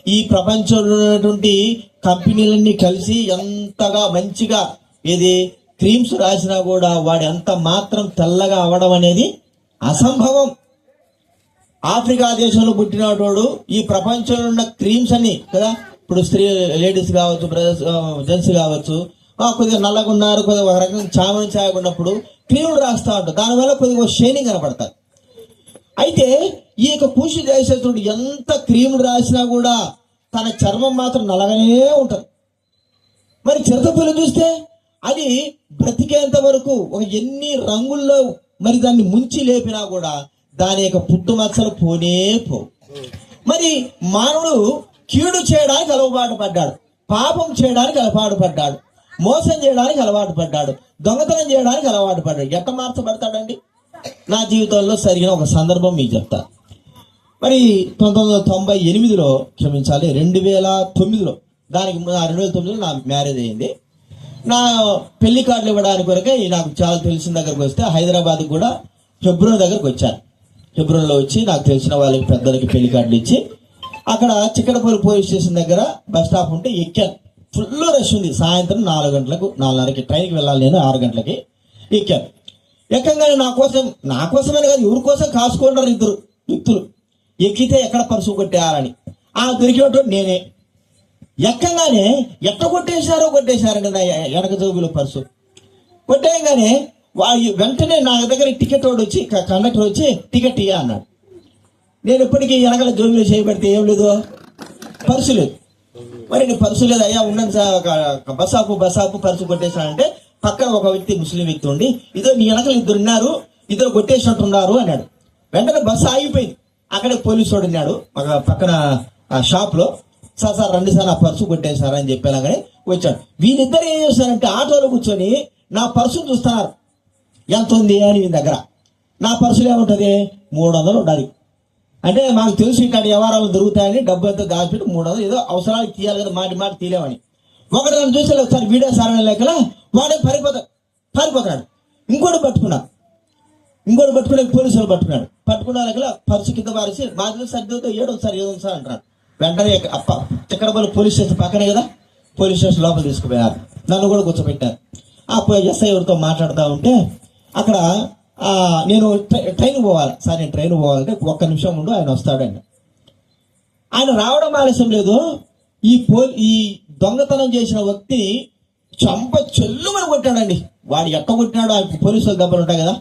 ఈ ప్రపంచంలో ఉన్నటువంటి కంపెనీలన్నీ కలిసి ఎంతగా మంచిగా ఇది క్రీమ్స్ రాసినా కూడా వాడు ఎంత మాత్రం తెల్లగా అవడం అనేది అసంభవం. ఆఫ్రికా దేశంలో పుట్టినవాడు ఈ ప్రపంచంలో ఉన్న క్రీమ్స్ అన్ని కదా, ఇప్పుడు లేడీస్ కావచ్చు, బ్రదర్స్ జెంట్స్ కావచ్చు, కొద్దిగా నల్లగా ఉన్నారు, కొద్దిగా ఒక రకంగా చామని చాయకున్నప్పుడు క్రీములు రాస్తూ ఉంటారు. దానివల్ల కొద్దిగా షైనింగ్ కనపడతారు. అయితే ఈ యొక్క కూషు దేశస్తుడు ఎంత క్రీములు రాసినా కూడా తన చర్మం మాత్రం నల్లగానే ఉంటుంది. మరి చిరుతపులి చూస్తే అది బ్రతికేంత వరకు ఒక ఎన్ని రంగుల్లో మరి దాన్ని ముంచి లేపినా కూడా దాని యొక్క పుట్టుమచ్చలు పోనే పో. మరి మానవుడు కీడు చేయడానికి అలవాటు పడ్డాడు, పాపం చేయడానికి అలవాటు పడ్డాడు, మోసం చేయడానికి అలవాటు పడ్డాడు, దొంగతనం చేయడానికి అలవాటు పడ్డాడు. ఎట్ట మార్చబడతాడండి? నా జీవితంలో సరిగిన ఒక సందర్భం మీకు చెప్తా. మరి 1998లో క్షమించాలి 2009లో దానికి 2009లో నా మ్యారేజ్ అయింది. నా పెళ్లి కార్డులు ఇవ్వడానికి వరకే నాకు చాలా తెలిసిన దగ్గరకు వస్తే హైదరాబాద్కి కూడా ఫిబ్రవరి దగ్గరకు వచ్చాను. ఫిబ్రవరిలో వచ్చి నాకు తెలిసిన వాళ్ళకి పెద్దలకి పెళ్లి కార్డులు ఇచ్చి అక్కడ చిక్కడపల్లి పోలీస్ స్టేషన్ దగ్గర బస్ స్టాప్ ఉంటే ఎక్కాను. ఫుల్ రష్ ఉంది. సాయంత్రం 4 గంటలకు 4:30కి ట్రైన్కి వెళ్ళాలి. నేను 6 గంటలకి ఎక్కాను. ఎక్కగానే నా కోసమని కాదు, ఎవరి కోసం కాసుకుంటారు ఇద్దరు వ్యక్తులు. ఎక్కితే ఎక్కడ పర్సు కొట్టేయాలని దొరికినట్టు నేనే. ఎక్కగానే ఎట్ట కొట్టేశారంటే నా వెనక జోబులో పర్సు కొట్టేయగానే వెంటనే నా దగ్గర టికెట్ వాడు వచ్చి కండక్టర్ వచ్చి టికెట్ ఇయ్య అన్నాడు. నేను ఇప్పటికీ వెనకాల జోబులో చేయబడితే ఏం లేదు, పర్సు లేదు. మరి నేను పర్సు లేదు అయ్యా ఉన్నాను సార్, బస్సాపు పర్సు కొట్టేశానంటే పక్కన ఒక వ్యక్తి ముస్లిం వ్యక్తి ఉండి ఇదో నీ వెనకలు 2 ఉన్నారు, 2 కొట్టేసినట్టున్నారు అన్నాడు. వెంటనే బస్సు ఆగిపోయింది. అక్కడే పోలీసు వాడు ఉన్నాడు పక్కన షాప్ లో. సార్ రండి సార్, నా పర్సు కొట్టేశారా అని చెప్పాను. కానీ వచ్చాడు. వీళ్ళిద్దరు ఏం చేశారంటే ఆటోలో కూర్చొని నా పర్సును చూస్తున్నారు. ఎంత ఉంది అని వీని దగ్గర. నా పర్సులు ఏముంటుంది, 300 ఉండాలి. అంటే మాకు తెలుసు ఇక్కడ వ్యవహారాలు దొరుకుతాయని డబ్బు ఎంతో దాచిపెట్టి 300 ఏదో అవసరాలకు తీయాలి కదా, మాటి తీలేమని. ఒకటి నన్ను చూసే ఒకసారి వీడియో సారణ లేకలా వాడే పారిపోతాడు. ఇంకోటి పట్టుకునే పోలీసులు పట్టుకున్నా లేకలా పర్సు కింద పారేసి మాది సర్దితో 7 సార్ అంటారు. వెంటనే చిక్కడపల్లి పోలీస్ స్టేషన్ పక్కనే కదా, పోలీస్ స్టేషన్ లోపల తీసుకుపోయారు. నన్ను కూడా కూర్చోబెట్టారు. ఆ ఎస్ఐ ఎవరితో మాట్లాడుతూ ఉంటే అక్కడ నేను ట్రైన్ పోవాలి సార్, నేను ట్రైన్ పోవాలంటే 1 నిమిషం ఉండు ఆయన వస్తాడండి. ఆయన రావడం ఆలస్యం లేదు. ఈ దొంగతనం చేసిన వ్యక్తి చంప చెల్లుమని కొట్టాడండి. వాడు ఎట్ట కొట్టినాడు, ఆ పోలీసులు దెబ్బలు ఉంటాయి కదా,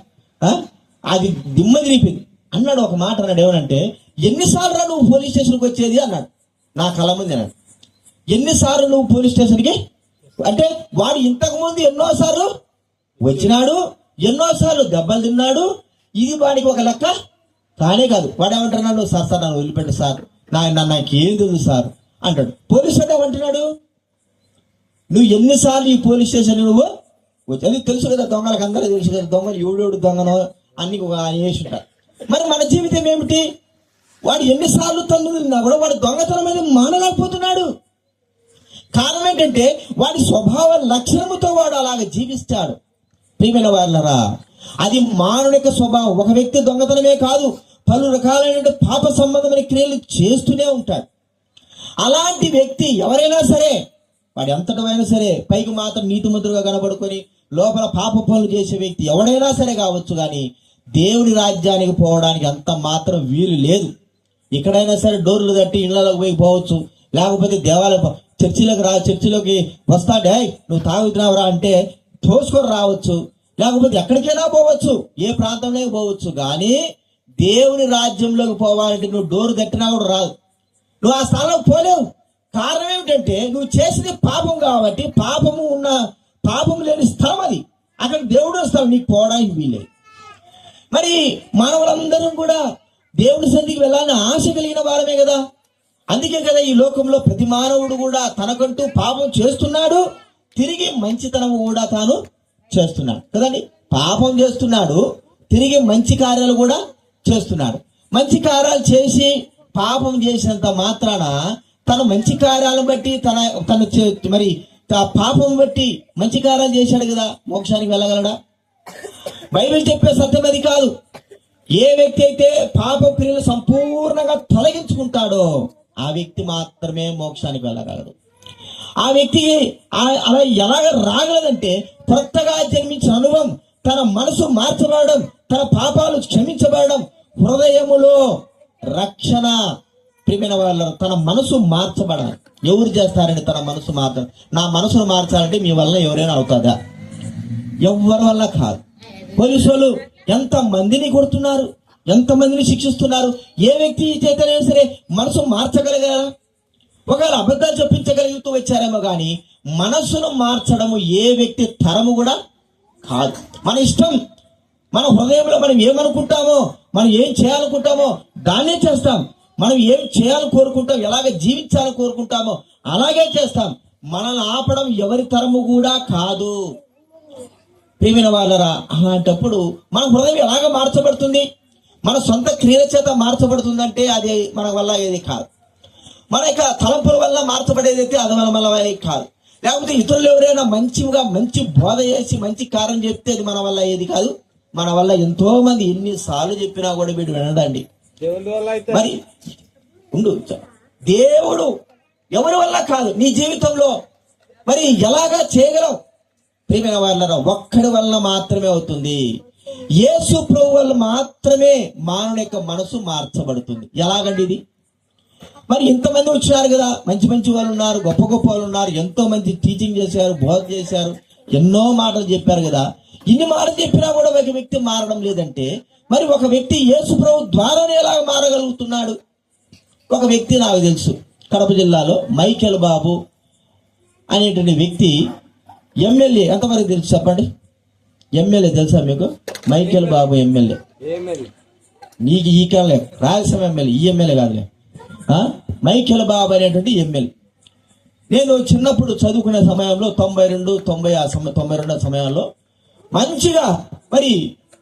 అది దిమ్మ తిరిగిపోయింది. అన్నాడు ఒక మాట, అన్నాడు ఏమనంటే, ఎన్నిసార్లు నువ్వు పోలీస్ స్టేషన్కి వచ్చేది అన్నాడు. నా కళ్ళ ముందు అన్నాడు, ఎన్నిసార్లు నువ్వు పోలీస్ స్టేషన్కి అంటే వాడు ఇంతకుముందు ఎన్నోసార్లు వచ్చినాడు, ఎన్నోసార్లు దెబ్బలు తిన్నాడు. ఇది వాడికి ఒక లెక్క కానే కాదు. వాడు ఏమంటున్నాడు, సార్ నన్ను వదిలిపెట్టు సార్, నాకేం తెలుసు సార్ అంటాడు. పోలీసు వాడు ఏమంటున్నాడు, నువ్వు ఎన్నిసార్లు ఈ పోలీస్ స్టేషన్ నువ్వు వచ్చి తెలుసు కదా, దొంగలకు అందరూ తెలుసు కదా, దొంగలు ఎవడెవడు దొంగనో అన్ని వేసి ఉంటారు. మరి మన జీవితం ఏమిటి? వాడు ఎన్నిసార్లు తన్నున్నా కూడా వాడు దొంగతనం అనేది మానలేకపోతున్నాడు. కారణం ఏంటంటే వాడి స్వభావ లక్షణముతో వాడు అలాగ జీవిస్తాడు. ప్రియమైన వాళ్ళరా, అది మానవుని యొక్క స్వభావం. ఒక వ్యక్తి దొంగతనమే కాదు, పలు రకాలైన పాప సంబంధమైన క్రియలు చేస్తూనే ఉంటాడు. అలాంటి వ్యక్తి ఎవరైనా సరే, వాడు ఎంతటైనా సరే, పైకి మాత్రం నీతిమంతుడుగా కనబడుకొని లోపల పాప పనులు చేసే వ్యక్తి ఎవడైనా సరే కావచ్చు, కానీ దేవుని రాజ్యానికి పోవడానికి అంత మాత్రం వీలు లేదు. ఎక్కడైనా సరే డోర్లు తట్టి ఇళ్లలోకి పోయి పోవచ్చు, లేకపోతే దేవాలయం చర్చిలోకి వస్తాడే నువ్వు తాగుతున్నావురా అంటే తోసుకొని రావచ్చు, లేకపోతే ఎక్కడికైనా పోవచ్చు, ఏ ప్రాంతంలోకి పోవచ్చు. కానీ దేవుని రాజ్యంలోకి పోవాలంటే నువ్వు డోరు తట్టినా కూడా రాదు, నువ్వు ఆ స్థానంలోకి పోలేవు. కారణం ఏమిటంటే నువ్వు చేసింది పాపం కాబట్టి, పాపం లేని స్థలం అది, అక్కడ దేవుడు స్థలం, నీకు పోవడానికి వీలేదు. మరి మానవులందరం కూడా దేవుడి సన్నిధికి వెళ్ళాలని ఆశ కలిగిన వారమే కదా. అందుకే కదా ఈ లోకంలో ప్రతి మానవుడు కూడా తనకంటూ పాపం చేస్తున్నాడు, తిరిగి మంచితనము కూడా తాను చేస్తున్నాడు కదండి. పాపం చేస్తున్నాడు, తిరిగి మంచి కార్యాలు కూడా చేస్తున్నాడు. మంచి కార్యాలు చేసి పాపం చేసినంత మాత్రాన తను మంచి కార్యాలను బట్టి మరి పాపం బట్టి మంచి కార్యాలు చేశాడు కదా, మోక్షానికి వెళ్ళగలడా? బైబిల్ చెప్పే సత్యం అది కాదు. ఏ వ్యక్తి అయితే పాప క్రియలు సంపూర్ణంగా తొలగించుకుంటాడో ఆ వ్యక్తి మాత్రమే మోక్షానికి వెళ్ళగలడు. ఆ వ్యక్తికి అలా ఎలాగ రాగలదంటే కొత్తగా జన్మించిన అనుభవం, తన మనసు మార్చబడడం, తన పాపాలు క్షమించబడడం, హృదయములో రక్షణ. ప్రియమైన వాళ్ళు, తన మనసు మార్చబడాలి. ఎవరు చేస్తారండి తన మనసు మార్చాలి? నా మనసును మార్చాలంటే మీ వల్ల ఎవరైనా అవుతుందా? ఎవరి వల్ల కాదు. పోలీసు వాళ్ళు ఎంత మందిని కొడుతున్నారు, ఎంత మందిని శిక్షిస్తున్నారు. ఏ వ్యక్తి చేతనే సరే మనసు మార్చగలిగారా? ఒకవేళ అబద్ధాలు చెప్పించగలుగుతూ వచ్చారేమో కానీ మనసును మార్చడము ఏ వ్యక్తి తరము కూడా కాదు. మన ఇష్టం, మన హృదయంలో మనం ఏమనుకుంటామో, మనం ఏం చేయాలనుకుంటామో దాన్నే చేస్తాం. మనం ఏం చేయాలని కోరుకుంటాం, ఎలాగ జీవించాలని కోరుకుంటామో అలాగే చేస్తాం. మనల్ని ఆపడం ఎవరి తరము కూడా కాదు. ప్రియమైన వాళ్ళరా, అలాంటప్పుడు మన హృదయం ఎలాగ మార్చబడుతుంది? మన సొంత క్రియల చేత మార్చబడుతుందంటే అది మన వల్ల ఏది కాదు. మన యొక్క తలంపుల వల్ల మార్చబడేదైతే అది మన వల్ల కాదు. లేకపోతే ఇతరులు ఎవరైనా మంచి బోధ చేసి మంచి కార్యం చెప్తే అది మన వల్ల ఏది కాదు. మన వల్ల ఎంతో మంది ఎన్నిసార్లు చెప్పినా కూడా వీడు వినడండి. మరి దేవుడు ఎవరి వల్ల కాదు నీ జీవితంలో. మరి ఎలాగా చేయగలవు? ప్రియమైన వాళ్ళరా, ఒక్కడి వల్ల మాత్రమే అవుతుంది. యేసు ప్రభు వల్ల మాత్రమే మానవుని యొక్క మనసు మార్చబడుతుంది. ఎలాగండి ఇది? మరి ఇంతమంది వచ్చినారు కదా, మంచి వాళ్ళు ఉన్నారు, గొప్ప వాళ్ళు ఉన్నారు, ఎంతో మంది టీచింగ్ చేశారు, బోధ చేశారు, ఎన్నో మాటలు చెప్పారు కదా. ఇన్ని మాటలు చెప్పినా కూడా ఒక వ్యక్తి మారడం లేదంటే మరి ఒక వ్యక్తి యేసు ప్రభు ద్వారానే ఎలా మారగలుగుతున్నాడు? ఒక వ్యక్తి నాకు తెలుసు, కడప జిల్లాలో మైకేల్ బాబు అనేటువంటి వ్యక్తి ఎమ్మెల్యే. ఎంతవరకు తెలుసు చెప్పండి? ఎమ్మెల్యే తెలుసా మీకు? మైకేల్ బాబు ఎమ్మెల్యే. నీకు ఈ కాలే రాయలసీమ ఎమ్మెల్యే, ఈ ఎమ్మెల్యే కాదులే. మైకేల్ బాబు అనేటువంటి ఎమ్మెల్యే. నేను చిన్నప్పుడు చదువుకునే సమయంలో 92 సమయంలో మంచిగా మరి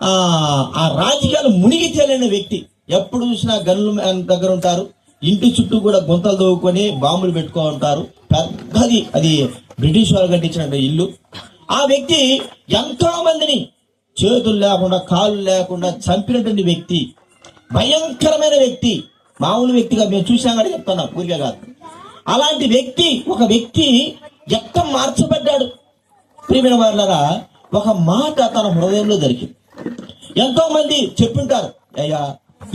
ఆ రాజకీయాలు మునిగి తేలిన వ్యక్తి. ఎప్పుడు చూసినా గన్లు దగ్గర ఉంటారు, ఇంటి చుట్టూ కూడా గుంతలు తవ్వుకొని బాంబులు పెట్టుకో ఉంటారు. పెద్దది, అది బ్రిటిష్ వాళ్ళు కట్టించిన ఇల్లు. ఆ వ్యక్తి ఎంతో మందిని చేతులు లేకుండా కాళ్ళు లేకుండా చంపినటువంటి వ్యక్తి, భయంకరమైన వ్యక్తి. మామూలు వ్యక్తిగా మేము చూసాం కానీ చెప్తున్నాం, ఊరికే కాదు. అలాంటి వ్యక్తి, ఒక వ్యక్తి ఎంత మార్చబడ్డాడు. ప్రియమైన వాళ్ళరా, ఒక మాట తన హృదయంలో దొరికింది. ఎంతో మంది చెప్పుంటారు, అయ్యా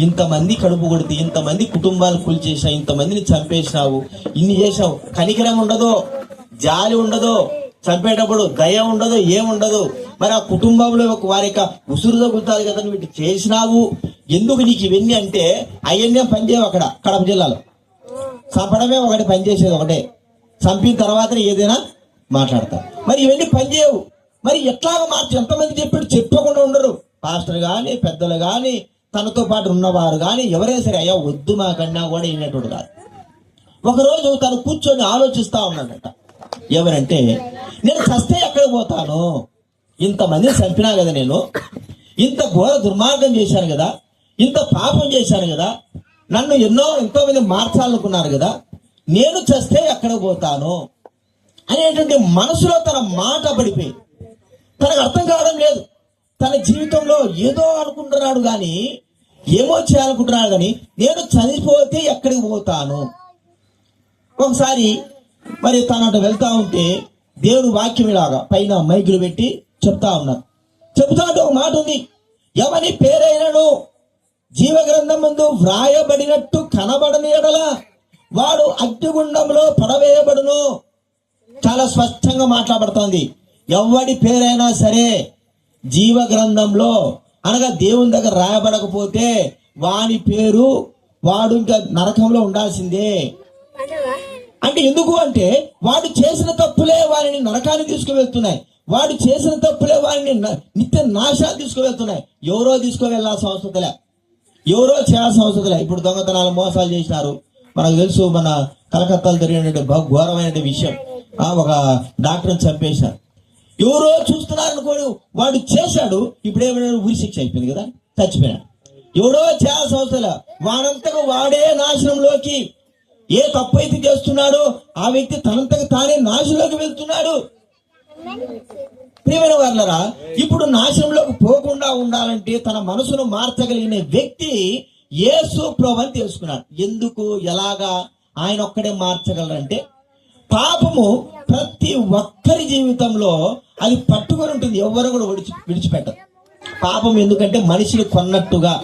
ఇంతమంది కడుపు కొడితే, ఇంతమంది కుటుంబాలు కూల్చేసావు, ఇంతమందిని చంపేసినావు, ఇన్ని చేసావు, కనికరం ఉండదో, జాలి ఉండదో, చంపేటప్పుడు దయ ఉండదు, ఏముండదు. మరి ఆ కుటుంబంలో వారి యొక్క ఉసురు తగ్గుతుంది కదా, నువ్వు ఇటు చేసినావు, ఎందుకు నీకు ఇవన్నీ అంటే అవన్నీ పనిచేయవు. అక్కడ కడప జిల్లాలో చంపడమే ఒకటి, పనిచేసేది ఒకటే. చంపిన తర్వాత ఏదైనా మాట్లాడతారు. మరి ఇవన్నీ పనిచేయవు. మరి ఎట్లాగ మార్చి ఎంతమంది చెప్పకుండా ఉండరు. పాస్టర్ కానీ, పెద్దలు కానీ, తనతో పాటు ఉన్నవారు కానీ ఎవరైనా సరే, అయ్యా వద్దు మాకన్నా కూడా వినేటోడు కాదు. ఒకరోజు తను కూర్చొని ఆలోచిస్తా ఉన్నాడట. ఎవరంటే, నేను చస్తే ఎక్కడికి పోతాను? ఇంతమందిని చంపినా కదా, నేను ఇంత ఘోర దుర్మార్గం చేశాను కదా, ఇంత పాపం చేశాను కదా, నన్ను ఎంతో మంది మార్చాలనుకున్నారు కదా, నేను చస్తే ఎక్కడికి పోతాను అనేటువంటి మనసులో తన మాట పడిపోయి, తనకు అర్థం కావడం లేదు. తన జీవితంలో ఏదో అనుకుంటున్నాడు కానీ, ఏమో చేయాలనుకుంటున్నాడు కానీ, నేను చనిపోతే ఎక్కడికి పోతాను. ఒకసారి మరి తనట వెళ్తా ఉంటే దేవుడు వాక్యం ఇలాగా పైన మైకులు పెట్టి చెప్తా ఉన్నారు. చెప్తా ఉంటే ఒక మాట ఉంది, ఎవని పేరైనను జీవగ్రంథం ముందు వ్రాయబడినట్టు కనబడని ఎడల వాడు అగ్నిగుండంలో పడవేయబడును. చాలా స్పష్టంగా మాట్లాడుతోంది. ఎవడి పేరైనా సరే జీవ గ్రంథంలో అనగా దేవుని దగ్గర రాయబడకపోతే వాని పేరు వాడు ఇంకా నరకంలో ఉండాల్సిందే. అంటే ఎందుకు అంటే వాడు చేసిన తప్పులే వారిని నరకానికి తీసుకువెళ్తున్నాయి, వాడు చేసిన తప్పులే వారిని నిత్య నాశాన్ని తీసుకువెళ్తున్నాయి. ఎవరో తీసుకువెళ్ళాల్సిన అవసరం లే, ఎవరో చేయాల్సిన అవసరం లే. ఇప్పుడు దొంగతనాలు మోసాలు చేసినారు, మనకు తెలుసు. మన కలకత్తాలో జరిగినటువంటి ఘోరమైన విషయం, ఒక డాక్టర్ని చంపేశారు. ఎవరో చూస్తున్నారు అనుకోని వాడు చేశాడు, ఇప్పుడేమైనా ఉరి శిక్ష అయిపోయింది కదా, చచ్చిపోయాడు. ఎవడో చేయాల్సిన అవసరం లే, వాడంతగా వాడే నాశనంలోకి, ఏ తప్పు అయితే చేస్తున్నాడో ఆ వ్యక్తి తనంతకు తానే నాశనంలోకి వెళ్తున్నాడు. ప్రియమైన వాళ్ళరా, ఇప్పుడు నాశనంలోకి పోకుండా ఉండాలంటే తన మనసును మార్చగలిగిన వ్యక్తి యేసు ప్రభువుని తెలుసుకున్నాడు. ఎందుకు, ఎలాగా? ఆయన ఒక్కడే మార్చగలరంటే పాపము ప్రతి ఒక్కరి జీవితంలో అది పట్టుకొని ఉంటుంది, ఎవరు కూడా విడిచిపెట్టరు పాపం. ఎందుకంటే మనిషిని కొన్నట్టుగా.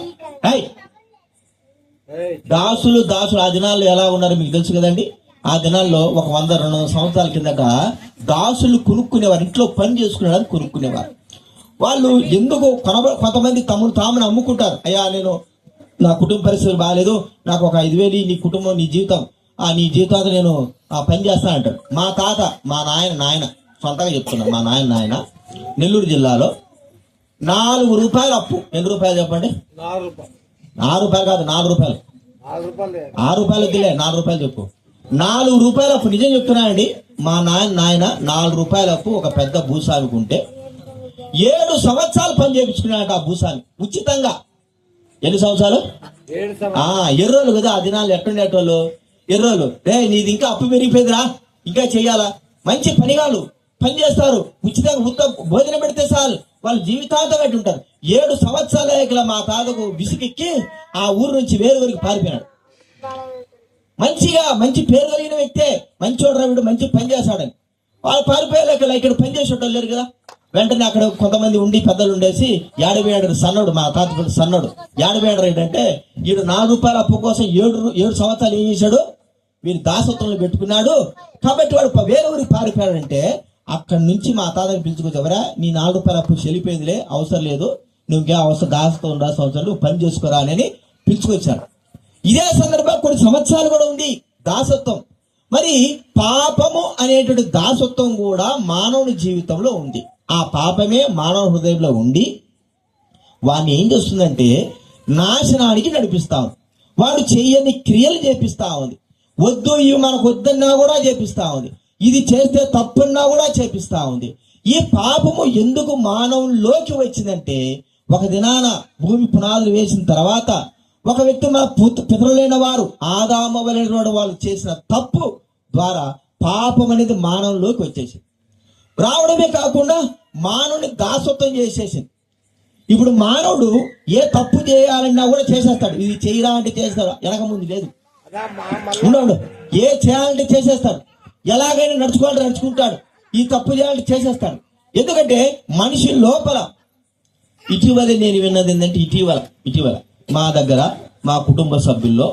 దాసులు ఆ దినాల్లో ఎలా ఉన్నారో మీకు తెలుసు కదండి. ఆ దినాల్లో ఒక 100-200 సంవత్సరాల కిందట దాసులు కొనుక్కునేవారు, ఇంట్లో పని చేసుకునేవారు, కొనుక్కునేవారు. వాళ్ళు ఎందుకు కొంతమంది తామును అమ్ముకుంటారు. అయ్యా, నేను నా కుటుంబ పరిస్థితులు బాగాలేదు, నాకు ఒక 5,000 నీ కుటుంబం, నీ జీవితం, నీ జీవితాంతం నేను పని చేస్తాను అంటాడు. మా తాత, మా నాయన సొంతంగా చెప్తున్నా, మా నాయన నెల్లూరు జిల్లాలో 4 రూపాయలు అప్పు. ఎన్ని రూపాయలు చెప్పండి? 4 రూపాయలు కాదు, 4 రూపాయలు. 6 రూపాయలు వద్దులే, 4 రూపాయలు చెప్పు. 4 రూపాయలు అప్పు. నిజం చెప్తున్నానండి, మా నాయన 4 రూపాయల అప్పు ఒక పెద్ద భూస్వామికి ఉంటే 7 సంవత్సరాలు పని చేయించుకున్నాడు ఆ భూస్వామి ఉచితంగా. ఎన్ని సంవత్సరాలు? ఎర్రోళ్ళు కదా ఆ దినాలు, ఎట్టుండేటోళ్ళు ఎర్రోళ్ళు. నీది ఇంకా అప్పు పెరిగిపోయిందిరా, ఇంకా చెయ్యాలా? మంచి పనివాళ్ళు పని చేస్తారు, ఉచితంగా భోజనం పెడితే చాలు, వాళ్ళు జీవితాంతం పెట్టి ఉంటారు. 7 సంవత్సరాల మా తాతకు విసుకెక్కి ఆ ఊరు నుంచి వేరే ఊరికి పారిపోయినాడు. మంచి పేరు కలిగిన వ్యక్తే, మంచోడు రవిడు, మంచి పని చేస్తాడని. వాళ్ళు పారిపోయేలేక ఇక్కడ పని చేసేటోళ్ళు లేరు కదా. వెంటనే అక్కడ కొంతమంది ఉండి పెద్దలు ఉండేసి, ఏడవేడు సన్నోడు, మా తాత సన్నోడు, ఏడవేడు ఏంటంటే వీడు 4 రూపాయల అప్పు కోసం 7 సంవత్సరాలు ఏం చేశాడు, వీరు దాసత్వంలో పెట్టుకున్నాడు. కాబట్టి వాడు వేరే ఊరికి పారిపోయాడంటే అక్కడి నుంచి మా తాతకి పిలుచుకొచ్చావరా, నీ 4 రూపాయల అప్పు చెల్లిపోయిందిలే, అవసరం లేదు, నువ్వుకే అవసరం దాసత్వం సంవత్సరాలు పని చేసుకోరా అని పిలుచుకొచ్చాడు. ఇదే సందర్భంగా కొన్ని సంవత్సరాలు కూడా ఉంది దాసత్వం. మరి పాపము అనేటువంటి దాసత్వం కూడా మానవుని జీవితంలో ఉంది. ఆ పాపమే మానవ హృదయంలో ఉండి వాడిని ఏం చేస్తుందంటే నాశనానికి నడిపిస్తా ఉంది. వాడు చేయని క్రియలు చేపిస్తా ఉంది. వద్దు, ఇవి మనకు వద్దన్నా కూడా చేపిస్తా ఉంది, ఇది చేస్తే తప్పున్నా కూడా చేపిస్తా ఉంది. ఈ పాపము ఎందుకు మానవుల్లోకి వచ్చిందంటే, ఒక దినాన భూమి పునాదులు వేసిన తర్వాత ఒక వ్యక్తి, మన పితరులైన వారు ఆదామవలైన వాళ్ళు చేసిన తప్పు ద్వారా పాపం అనేది మానవుల్లోకి వచ్చేసింది. రావడమే కాకుండా మానవుని దాసత్వం చేసేసింది. ఇప్పుడు మానవుడు ఏ తప్పు చేయాలన్నా కూడా చేసేస్తాడు. ఇది చేయరా అంటే చేస్తాడు, వెనక ముందు లేదు. ఉండవు, ఏ చేయాలంటే చేసేస్తాడు, ఎలాగైనా నడుచుకోవాలంటే నడుచుకుంటాడు, ఈ తప్పు చేయాలంటే చేసేస్తాడు. ఎందుకంటే మనిషి లోపల. ఇటీవలే నేను విన్నది ఏంటంటే, ఇటీవల మా దగ్గర మా కుటుంబ సభ్యుల్లో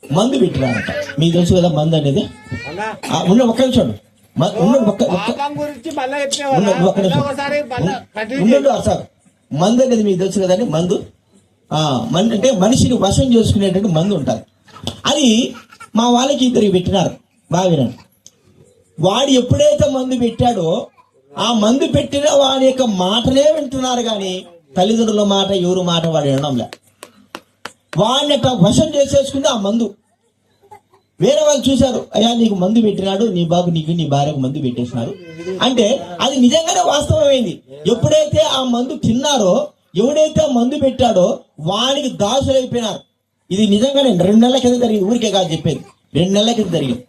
మందు పెట్టినారంట. మీకు తెలుసు కదా మందు అనేది. ఒక్క నిమిషం సార్, మందు అనేది మీకు తెలుసు కదండి. మందు అంటే మనిషిని వశం చేసుకునేటువంటి మందు ఉంటుంది. అది మా వాళ్ళకి 2 పెట్టినారు. బాగా వినండి. వాడు ఎప్పుడైతే మందు పెట్టాడో ఆ మందు పెట్టిన వాడి యొక్క మాటనే వింటున్నారు, కానీ తల్లిదండ్రుల మాట, ఎవరు మాట వాడు వినడంలే. వాడిని అట్లా వశం చేసేసుకుంది ఆ మందు. వేరే వాళ్ళు చూశారు, అయ్యా నీకు మందు పెట్టినాడు, నీ బాబు నీకు, నీ భార్యకు మందు పెట్టేసినారు అంటే అది నిజంగానే వాస్తవమైంది. ఎప్పుడైతే ఆ మందు తిన్నారో, ఎవడైతే మందు పెట్టాడో వాడికి దాసులైపోయినారు. ఇది నిజంగానే 2 నెలల కింద జరిగింది, ఊరికే కాదు చెప్పేది, 2 నెలల కింద జరిగింది.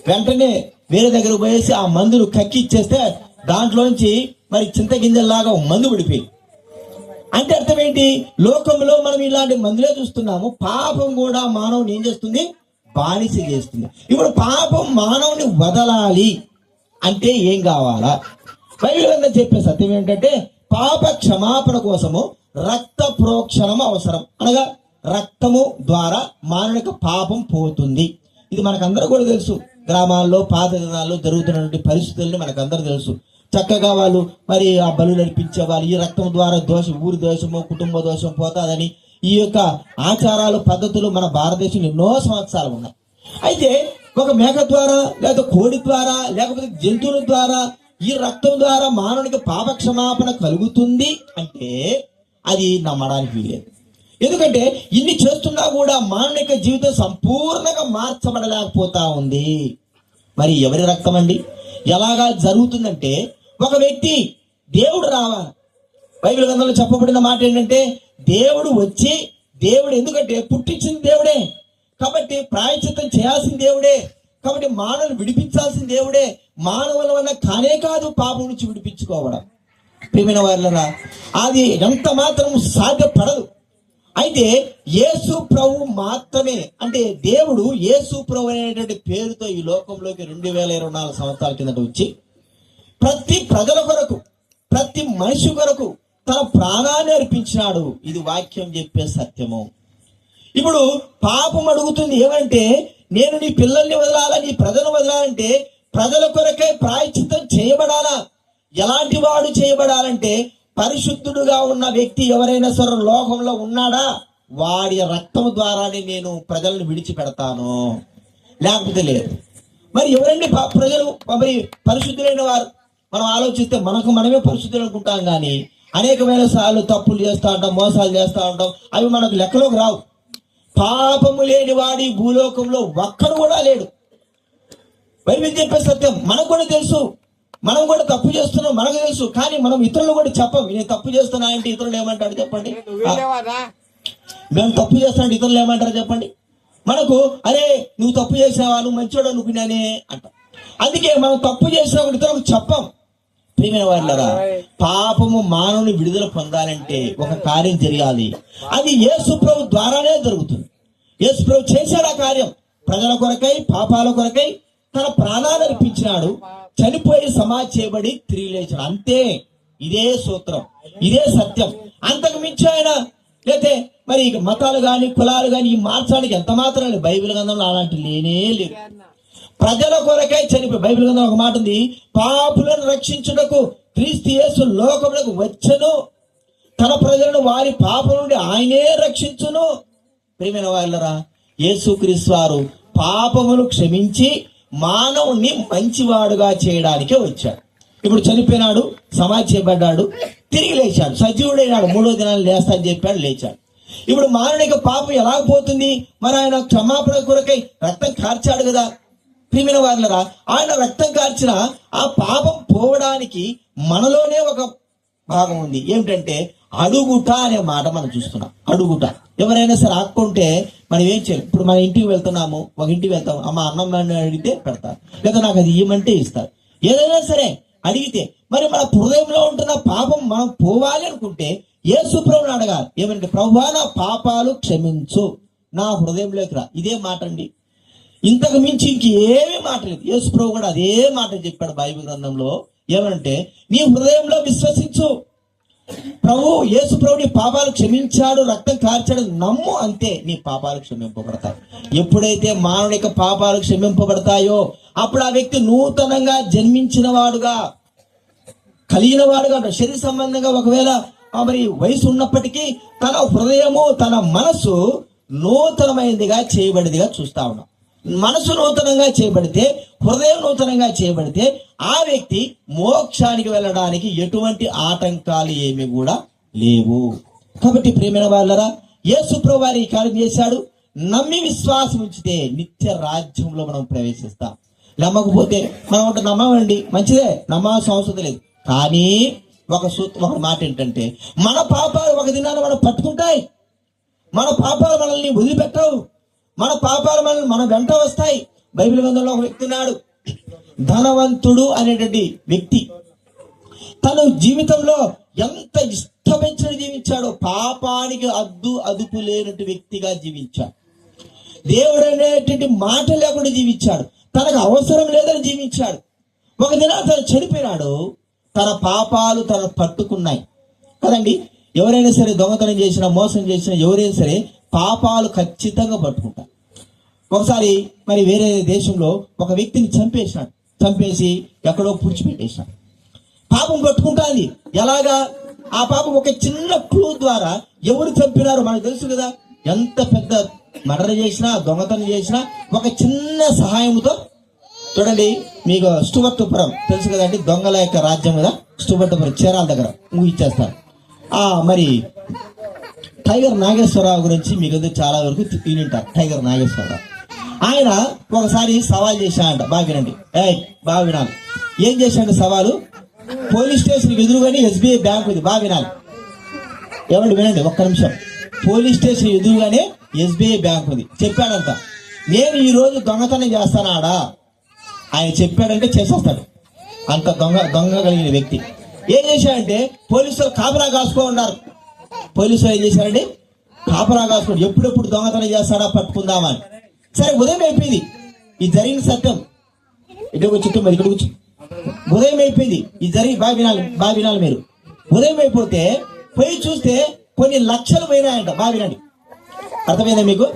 వెంటనే వేరే దగ్గర పోయేసి ఆ మందును కక్కి ఇచ్చేస్తే దాంట్లోంచి మరి చింతగింజల్లాగా మందు పడిపోయింది. అంటే అర్థం ఏంటి? లోకంలో మనం ఇలాంటి మందులే చూస్తున్నాము. పాపం కూడా మానవుని ఏం చేస్తుంది? బానిస చేస్తుంది. ఇప్పుడు పాపం మానవుని వదలాలి అంటే ఏం కావాలా? బైబిల్ గ్రంథం చెప్పే సత్యం ఏంటంటే, పాప క్షమాపణ కోసము రక్త ప్రోక్షణం అవసరం. అనగా రక్తము ద్వారా మానవునికి పాపం పోతుంది. ఇది మనకందరూ కూడా తెలుసు. గ్రామాల్లో పాత దినాల్లో జరుగుతున్నటువంటి పరిస్థితుల్ని మనకందరూ తెలుసు. చక్కగా వాళ్ళు మరి ఆ బలులు అర్పించేవాళ్ళు. ఈ రక్తం ద్వారా ఊరి దోషము కుటుంబ దోషం పోతాదని ఈ యొక్క ఆచారాలు పద్ధతులు మన భారతదేశంలో ఎన్నో సంవత్సరాలు ఉన్నాయి. అయితే ఒక మేక ద్వారా లేదా కోడి ద్వారా లేకపోతే జంతువుల ద్వారా ఈ రక్తం ద్వారా మానవునికి పాప క్షమాపణ కలుగుతుంది అంటే అది నమ్మడానికి వీలేదు. ఎందుకంటే ఇన్ని చేస్తున్నా కూడా మానవిక జీవితం సంపూర్ణంగా మార్చబడలేకపోతా ఉంది. మరి ఎవరి రక్తం అండి? ఎలాగా జరుగుతుందంటే ఒక వ్యక్తి దేవుడు రావాలి. బైబిల్ గ్రంథంలో చెప్పబడిన మాట ఏంటంటే దేవుడు వచ్చి ఎందుకంటే పుట్టించింది దేవుడే కాబట్టి ప్రాయశ్చిత్తం చేయాల్సిన దేవుడే కాబట్టి మానవులు విడిపించాల్సిన దేవుడే. మానవుల వల్ల కానే కాదు పాపం నుంచి విడిపించుకోవడం. ప్రియమైన వారులారా, అది ఎంత మాత్రం సాధ్యపడదు. అయితే యేసు ప్రభు మాత్రమే, అంటే దేవుడు యేసు ప్రభు అనేటువంటి పేరుతో ఈ లోకంలోకి 2024 సంవత్సరాల కిందట వచ్చి ప్రతి ప్రజల కొరకు ప్రతి మనిషి కొరకు తన ప్రాణాన్ని అర్పించినాడు. ఇది వాక్యం చెప్పే సత్యము. ఇప్పుడు పాపం అడుగుతుంది ఏమంటే నేను నీ పిల్లల్ని వదలాలా, నీ ప్రజలను వదలాలంటే ప్రజల కొరకే ప్రాయశ్చిత్తం చేయబడాలా. ఎలాంటి వాడు చేయబడాలంటే పరిశుద్ధుడుగా ఉన్న వ్యక్తి ఎవరైనా సరే లోకంలో ఉన్నాడా వాడి రక్తం ద్వారానే నేను ప్రజలను విడిచిపెడతాను, లేకపోతే లేదు. మరి ఎవరండి ప్రజలు? మరి పరిశుద్ధులైన వారు. మనం ఆలోచిస్తే మనమే పరిశుద్ధులు అనుకుంటాం, కానీ అనేకమైన సార్లు తప్పులు చేస్తూ ఉంటాం, మోసాలు చేస్తూ ఉంటాం. అవి మనకు లెక్కలోకి రావు. పాపము లేని వాడి భూలోకంలో ఒక్కడు కూడా లేడు. బైబిల్ చెప్పే సత్యం మనకు కూడా తెలుసు. మనం కూడా తప్పు చేస్తున్నాం మనకు తెలుసు, కానీ మనం ఇతరులు కూడా చెప్పం. నేను తప్పు చేస్తున్నా అంటే ఇతరులు ఏమంటారు చెప్పండి? మేము తప్పు చేస్తున్నా ఇతరులు ఏమంటారు చెప్పండి? మనకు అరే నువ్వు తప్పు చేసావా, నువ్వు మంచోడు అనుకున్నానే అంట. అందుకే మనం తప్పు చేసినా కూడా ఇతరులకు చెప్పం. ప్రియమైన వాళ్ళరా, పాపము మానవుని విడుదల పొందాలంటే ఒక కార్యం జరగాలి. అది యేసు ప్రభు ద్వారానే జరుగుతుంది. యేసు ప్రభు చేశాడు ఆ కార్యం. ప్రజల కొరకై పాపాల కొరకై తన ప్రాణాన్ని అర్పించినాడు. చనిపోయి సమాధి చేయబడి తిరిగి లేచాడు. అంతే. ఇదే సూత్రం, ఇదే సత్యం. అంతకు మించి ఆయన లేతే మరి మతాలు గాని కులాలు గాని ఈ మార్చడానికి ఎంత మాత్రం లేదు. బైబిల్ గ్రంథంలో అలాంటి లేనే లేదు. ప్రజల కొరకై చనిపోయి బైబిల్ గ్రంథం ఒక మాట ఉంది, పాపులను రక్షించుటకు క్రీస్తు యేసు లోకములకు వచ్చెను, తన ప్రజలను వారి పాపం నుండి ఆయనే రక్షించును. ప్రియమైన వాళ్ళరా, యేసు క్రీస్తు వారు పాపములు క్షమించి మానవుణ్ణి మంచివాడుగా చేయడానికే వచ్చాడు. ఇప్పుడు చనిపోయినాడు, సమాధి చేయబడ్డాడు, తిరిగి లేచాడు, సజీవుడైనాడు, 3వ దినాన్ని లేస్తా అని చెప్పాడు, లేచాడు. ఇప్పుడు మానవునికి పాపం ఎలా పోతుంది? మరి ఆయన క్షమాపణ కొరకై రక్తం కార్చాడు కదా. ప్రియమైన వాళ్ళరా, ఆయన రక్తం కార్చిన ఆ పాపం పోవడానికి మనలోనే ఒక భాగం ఉంది. ఏమిటంటే అడుగుట అనే మాట మనం చూస్తున్నాం. అడుగుట. ఎవరైనా సరే ఆక్కుంటే మనం ఏం చేయాలి? ఇప్పుడు మన ఇంటికి వెళ్తున్నాము, ఒక ఇంటికి వెళ్తాము, అమ్మ అన్నం అడిగితే పెడతారు, లేదా నాకు అది ఇవ్వమంటే ఇస్తారు. ఏదైనా సరే అడిగితే మరి మన హృదయంలో ఉంటున్న పాపం మనం పోవాలి అనుకుంటే యేసు ప్రభువుని అడగాలి. ఏమంటే ప్రభువా నా పాపాలు క్షమించు, నా హృదయంలోకి రా. ఇదే మాట అండి. ఇంతకు మించి ఇంకేమీ మాట లేదు. యేసు ప్రభు కూడా అదే మాట చెప్పాడు బైబిల్ గ్రంథంలో. ఏమంటే నీ హృదయంలో విశ్వసించు, ప్రభు యేసు ప్రభు నీ పాపాలు క్షమించాడు, రక్తం కార్చాడు, నమ్ము, అంతే నీ పాపాలు క్షమింపబడతాయి. ఎప్పుడైతే మానవుడి యొక్క పాపాలు క్షమింపబడతాయో అప్పుడు ఆ వ్యక్తి నూతనంగా జన్మించిన వాడుగా కలిగిన వాడుగా, శరీర సంబంధంగా ఒకవేళ మరి వయసు ఉన్నప్పటికీ తన హృదయము తన మనసు నూతనమైనదిగా చేయబడిదిగా చూస్తా ఉన్నాం. మనసు నూతనంగా చేయబడితే, హృదయం నూతనంగా చేయబడితే ఆ వ్యక్తి మోక్షానికి వెళ్ళడానికి ఎటువంటి ఆటంకాలు ఏమి కూడా లేవు. కాబట్టి ప్రియమైన వాళ్ళరా, యేసు ప్రభు వారి కార్యం చేశాడు. నమ్మి విశ్వాసం ఉంచితే నిత్య రాజ్యంలో మనం ప్రవేశిస్తాం. నమ్మకపోతే మనం ఒకటి నమ్మమండి, మంచిదే, నమ్మాల్సిన అవసరం లేదు. కానీ ఒక మాట ఏంటంటే మన పాపాలు ఒక దినాన్ని మనం పట్టుకుంటాయి. మన పాపాలు మనల్ని వదిలిపెట్టవు. మన పాపాలు మనల్ని మన వెంట వస్తాయి. బైబిల్ గ్రంథంలో ఒక వ్యక్తి ఉన్నాడు, ధనవంతుడు అనేటువంటి వ్యక్తి. తను జీవితంలో ఎంత ఇష్టపెంచిన జీవించాడో, పాపానికి అదుపు లేనటువంటి వ్యక్తిగా జీవించాడు. దేవుడు అనేటువంటి మాట లేకుండా జీవించాడు. తనకు అవసరం లేదని జీవించాడు. ఒక దినం తను చనిపోయినాడు. తన పాపాలు తనను పట్టుకున్నాయి కదండి. ఎవరైనా సరే దొంగతనం చేసినా, మోసం చేసినా, ఎవరైనా సరే పాపాలు ఖచ్చితంగా పట్టుకుంటారు. ఒకసారి మరి వేరే దేశంలో ఒక వ్యక్తిని చంపేసి ఎక్కడో పుడిచిపెట్టేసినాడు. పాపం పట్టుకుంటాంది. ఎలాగా? ఆ పాపం ఒక చిన్న క్లూ ద్వారా ఎవరు చంపినారో మనకు తెలుసు కదా. ఎంత పెద్ద మర్డర్ చేసినా, దొంగతనం చేసినా ఒక చిన్న సహాయంతో. చూడండి, మీకు స్టువర్టుపురం తెలుసు కదండి, దొంగల యొక్క రాజ్యం కదా స్టువర్టుపురం, చీరాల దగ్గర ఊహించేస్తారు. మరి టైగర్ నాగేశ్వరరావు గురించి మీకు చాలా వరకు వినింటారు. టైగర్ నాగేశ్వరరావు ఆయన ఒకసారి సవాల్ చేశాడంట. బాగా వినండి, బాగా వినాలి. ఏం చేశాడు సవాలు? పోలీస్ స్టేషన్ ఎదురుగానే SBI బ్యాంక్ ఉంది. బాగా వినాలి, ఏమండి వినండి ఒక్క నిమిషం. పోలీస్ స్టేషన్ ఎదురుగానే SBI బ్యాంక్ ఉంది. చెప్పాడంట, నేను ఈ రోజు దొంగతనం చేస్తానాడా? ఆయన చెప్పాడంటే చేసేస్తాడు. అంత దొంగ కలిగిన వ్యక్తి. ఏం చేశాడంటే పోలీసులు కాపలా కాసుకో ఉన్నారు. పోలీసులు ఏం చేశారండి? కాపలా కాసుకోండి, ఎప్పుడెప్పుడు దొంగతనం చేస్తాడా పట్టుకుందామని. సరే, ఉదయం అయిపోయింది. ఇది జరిగిన సత్యం. ఇటు చుట్టూ మరి ఇక్కడ కూర్చో. ఉదయం అయిపోయింది. ఇది జరిగి బాగా వినాలి మీరు. ఉదయం అయిపోతే పోయి చూస్తే కొన్ని లక్షలు పోయినాయంట. బాగా వినండి, అర్థమైందా మీకు?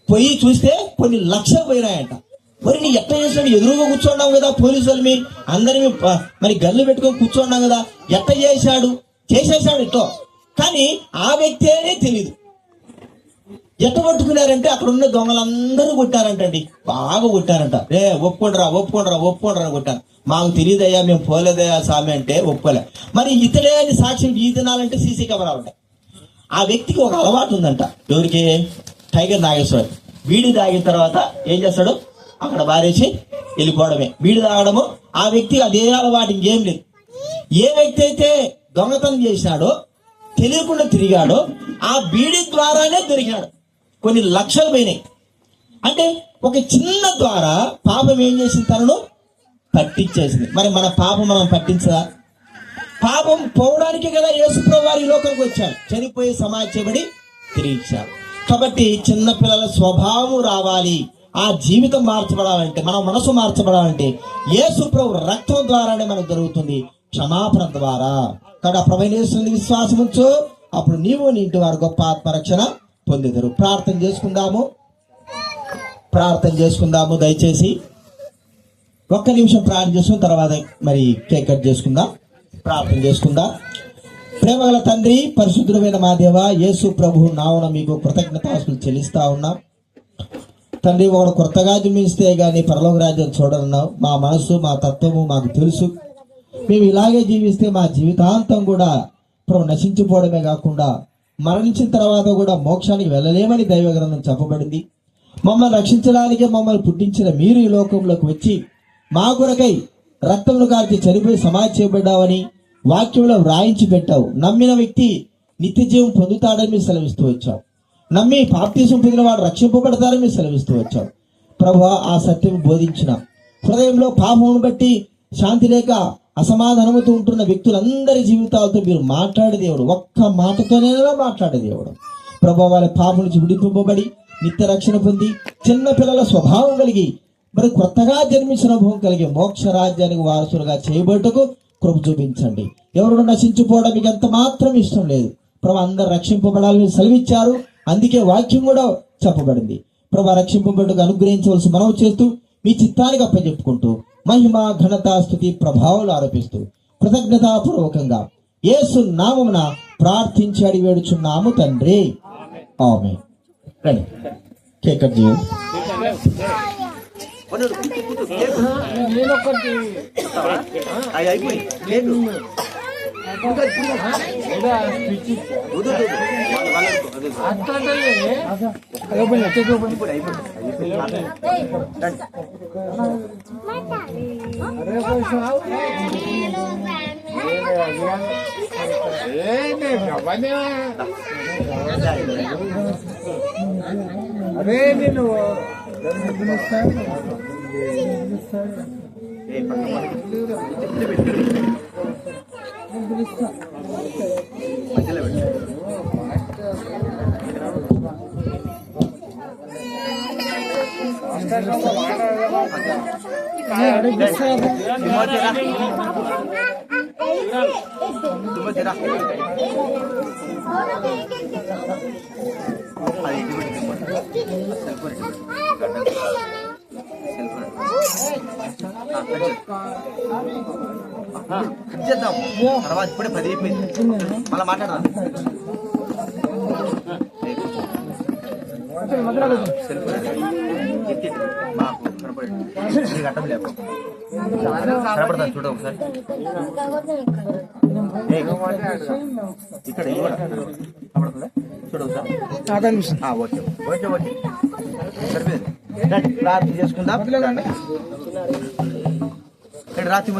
పోయి చూస్తే కొన్ని లక్షలు పోయినాయంట. మరి నీ ఎట్లా చేసినాడు? ఎదురుగా కూర్చున్నాం కదా పోలీసులు, మీ అందరినీ మరి గల్లు పెట్టుకొని కూర్చున్నాం కదా, ఎట్లా చేశాడు? చేసేసాడు ఇట్లో. కానీ ఆ వ్యక్తే తెలియదు. ఎట్ట పట్టుకున్నారంటే అక్కడ ఉన్న దొంగలందరూ కొట్టారంటండి, బాగా కొట్టారంట. ఒప్పుకోండిరా కొట్టారు. మాకు తెలియదయ్యా, మేము పోలేదయ్యా స్వామి అంటే ఒప్పుకోలే. మరి ఇతడే అని సాక్ష్యం ఈ తినాలంటే సీసీ కెమెరా ఉంటాయి. ఆ వ్యక్తికి ఒక అలవాటు ఉందంట. ఎవరికి? టైగర్ నాగేశ్వర. వీడి తాగిన తర్వాత ఏం చేస్తాడు? అక్కడ బారేసి వెళ్ళిపోవడమే. వీడి తాగడము. ఆ వ్యక్తికి అదే అలవాటు, ఇంకేం లేదు. ఏ వ్యక్తి అయితే దొంగతనం చేసినాడో, తెలియకుండా తిరిగాడో, ఆ బీడి ద్వారానే దొరికినాడు. కొన్ని లక్షలు పోయినాయి. అంటే ఒక చిన్న ద్వారా పాపం ఏం చేసింది? తనను పట్టించేసింది. మరి మన పాపం మనం పట్టించదా? పాపం పోవడానికి కదా యేసుప్రభువు వారు ఈ లోకంకి వచ్చాడు. చనిపోయి సమాధి చేయబడి తిరిగి ఇచ్చాడు. కాబట్టి చిన్నపిల్లల స్వభావం రావాలి, ఆ జీవితం మార్చబడాలంటే, మన మనసు మార్చబడాలంటే యేసుప్రభువు రక్తం ద్వారానే మనకు జరుగుతుంది, క్షమాపణ ద్వారా. కాబట్టి ప్రభువైన యేసుని విశ్వాసం ఉంచు, అప్పుడు నీవు నీ ఇంటి వారు గొప్ప ఆత్మరక్షణ పొందుతారు. ప్రార్థన చేసుకుందాము. దయచేసి ఒక్క నిమిషం ప్రార్థన చేసుకున్న తర్వాత మరి కేక్ కట్ చేసుకుందాం. ప్రార్థన చేసుకుందాం. ప్రేమగల తండ్రి, పరిశుద్ధుడైన మా దేవ, యేసు ప్రభు నామమున మీకు కృతజ్ఞతాస్తుతులు చెల్లిస్తా ఉన్నాం తండ్రి. ఒకడు కొత్తగా జన్మిస్తే గానీ పరలోక రాజ్యం చూడనున్నావు. మా మనసు, మా తత్వము మాకు తెలుసు. మేము ఇలాగే జీవిస్తే మా జీవితాంతం కూడా ప్రభు నశించిపోవడమే కాకుండా మరణించిన తర్వాత కూడా మోక్షానికి వెళ్ళలేమని దైవ గ్రంథం చెప్పబడింది. మమ్మల్ని రక్షించడానికే మమ్మల్ని పుట్టించిన మీరు ఈ లోకంలోకి వచ్చి మా కొరకై రక్తమును కార్చి చనిపోయి సమాధి చేయబడ్డావని వాక్యంలో వ్రాయించి పెట్టావు. నమ్మిన వ్యక్తి నిత్య జీవం పొందుతాడని మీరు సెలవిస్తూ వచ్చావు. నమ్మి బాప్తిసం పొందిన వాడు రక్షింపబడతారని మీరు సెలవిస్తూ వచ్చావు. ప్రభువా, ఆ సత్యం బోధించిన హృదయంలో పాపమును బట్టి శాంతి లేక అసమాధానముతో ఉంటున్న వ్యక్తులందరి జీవితాలతో మీరు మాట్లాడే దేవుడు, ఒక్క మాటతోనే మాట్లాడే దేవుడు. ప్రభువా, వాళ్ళ పాపం నుంచి విడిపింపబడి నిత్య రక్షణ పొంది చిన్న పిల్లల స్వభావం కలిగి మరి కొత్తగా జన్మించిన అనుభవం కలిగి మోక్ష రాజ్యానికి వారసులుగా చేయబడుటకు కృప చూపించండి. ఎవరు నశించిపోవడం మీకు ఎంత మాత్రం ఇష్టం లేదు ప్రభు. అందరు రక్షింపబడాలని సెలవిచ్చారు. అందుకే వాక్యం కూడా చెప్పబడింది. ప్రభు, రక్షింపబడుటకు అనుగ్రహించవలసి మనవి చేస్తూ మీ చిత్తానికి అప్పచెప్పుకుంటూ మహిమ, ఘనత, స్తుతి, ప్రభావాలు ఆరోపిస్తూ కృతజ్ఞతాపూర్వకంగా యేసు నామమున ప్రార్థించి అడిగి వేడుచున్నాము తండ్రి, ఆమేన్. రండి, కేక్ కట్ చేయండి. అరే నేను చేద్దాం తర్వాత ఇప్పుడే 10 అయిపోయింది మళ్ళీ మాట్లాడదాం అడ్డం లేకు కనపడతాను చూడ ఒకసారి ఇక్కడ కనపడుతుందా చూడ ఒకసారి ఓకే ఓకే ఓకే సరిపోయింది ప్రార్థన చేసుకుందాం ఇక్కడ రాత్రి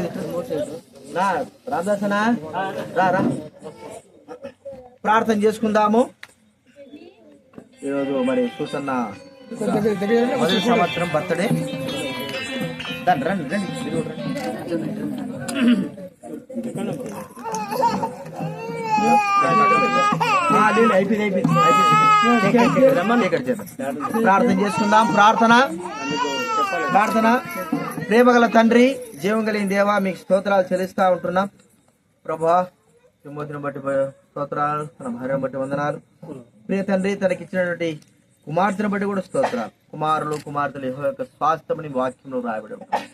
రాధాసనా రా ప్రార్థన చేసుకుందాము. ఈరోజు మరి సూసన్న మొదటి సంవత్సరం బర్త్డే. రండి రండి అయిపోయింది ప్రార్థన చేసుకుందాం. ప్రార్థన ప్రేమగల తండ్రి, జీవం కలిగిన దేవా, మీకు స్తోత్రాలు చెల్లిస్తా ఉంటున్నాం ప్రభా. తిమోతిని బట్టి స్తోత్రాలు, తన భార్యను బట్టి వందనాలు. ప్రియ తండ్రి, తనకిచ్చినటువంటి కుమార్తెను బట్టి కూడా స్తోత్రాలు. కుమారులు కుమార్తెలు యెహోవా యొక్క స్వాస్థ్యమని వాక్యంలో రాయబడి ఉంటారు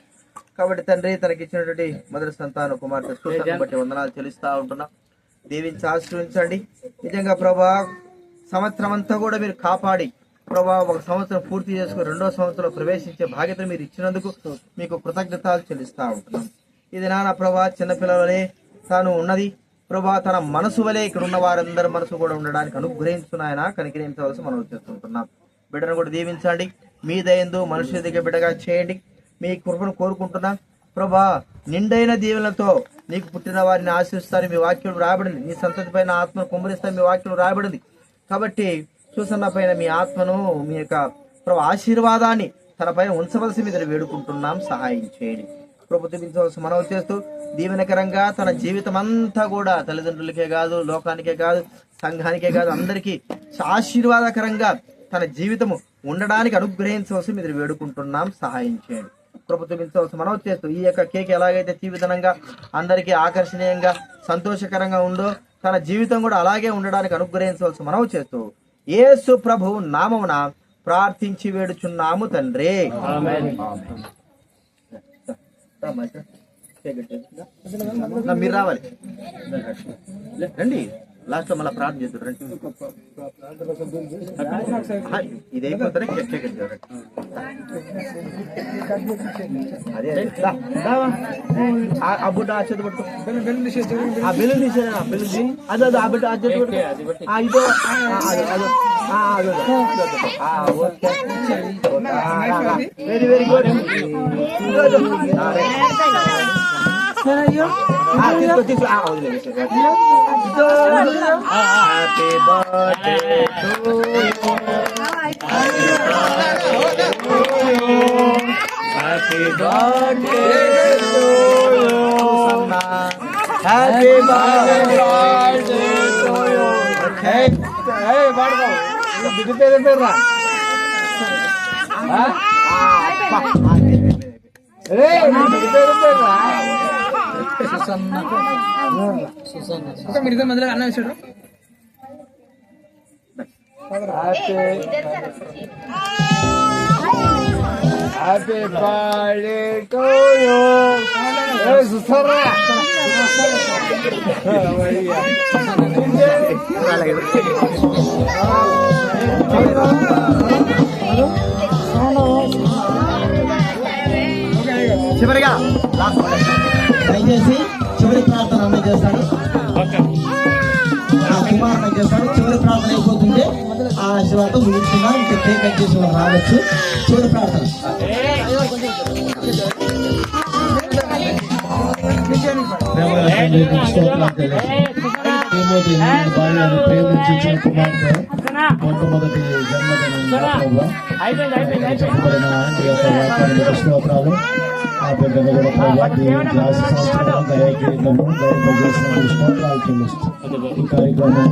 కాబట్టి తండ్రి, తనకిచ్చినటువంటి మొదటి సంతానం కుమార్తె సూసన్ను బట్టి వందనాలు చెల్లిస్తా ఉంటున్నాం. దీవించి ఆశీర్వదించండి. నిజంగా ప్రభా, సంవత్సరం అంతా కూడా మీరు కాపాడి ప్రభా, ఒక సంవత్సరం పూర్తి చేసుకుని 2వ సంవత్సరంలో ప్రవేశించే బాధ్యతను మీరు ఇచ్చినందుకు మీకు కృతజ్ఞతలు చెల్లిస్తా ఉంటున్నాం. ఇది నాన్న ప్రభా, చిన్నపిల్లలనే తాను ఉన్నది ప్రభా, తన మనసు వలె ఇక్కడ ఉన్న వారందరి మనసు కూడా ఉండడానికి అనుగ్రహించున్నాయన కనికరించవలసి మనం చేస్తుంటున్నాం. బిడ్డను కూడా దీవించండి. మీ దయందు మనుషుల దగ్గర బిడ్డగా చేయండి. మీ కృపను కోరుకుంటున్నాం ప్రభా. నిండైన దీవెనలతో నీకు పుట్టిన వారిని ఆశీర్వదిస్తారని మీ వాక్యం రాయబడింది. నీ సంతతి పైన ఆత్మను కుమ్మరిస్తారని మీ వాక్యం రాయబడింది. కాబట్టి సూసన్న పైన మీ ఆత్మను, మీ యొక్క ప్రభు ఆశీర్వాదాన్ని తన పైన ఉంచవలసి మీద వేడుకుంటున్నాం. సహాయం చేయండి. ప్రభుత్వించవలసి మనవి చేస్తూ దీవెనకరంగా తన జీవితం అంతా కూడా తల్లిదండ్రులకే కాదు, లోకానికే కాదు, సంఘానికే కాదు, అందరికీ ఆశీర్వాదకరంగా తన జీవితము ఉండడానికి అనుగ్రహించవలసి మీరు వేడుకుంటున్నాం. సహాయం చేయండి. ప్రభుత్వించవలసి మనవి చేస్తూ ఈ యొక్క కేక్ ఎలాగైతే జీవితంగా అందరికీ ఆకర్షణీయంగా సంతోషకరంగా ఉందో తన జీవితం కూడా అలాగే ఉండడానికి అనుగ్రహించవలసి మనవి చేస్తూ యేసు ప్రభు నామమున ప్రార్థించి వేడుచున్నాము తండ్రి. మీరు రావాలి రండి. లాస్ట్ లో మళ్ళీ ప్రార్థన చేస్తారు. ఇది అయిపోతానే అదే ఆ బుడ్డ ఆ చేతి పట్టు, ఆ బెలూన్ తీసేది, ఆ బెలూన్ అదే ఆ బిడ్డ ఆ చేతి పట్టు, ఇదో వెరీ వెరీ గుడ్. తీసుకో happy birthday to you, happy birthday to you, happy birthday to you. బిడ్డ పేరు పేరురా మీరు మధ్యలో అన్న వేసాడు. Happy birthday to you. సుసరా చివరిగా దయచేసి చివరి ప్రార్థన అన్న చేస్తాడు, కుమార్ అన్న చేస్తాడు. చివరి ప్రార్థన అయిపోతుంటే ఆ ఆశీర్వాదం ముగించుకున్నా. ఇంకా కేక్ కట్ చేసి రావచ్చు. చివరి ప్రార్థన ప్రేమించిన కుమార్తె మొట్టమొదటి జన్మదినం చెప్పబడిన స్తోత్రాలు. ఆ బిడ్డను కూడా స్తోత్రాలు చెల్లిస్తూ ఈ కార్యక్రమం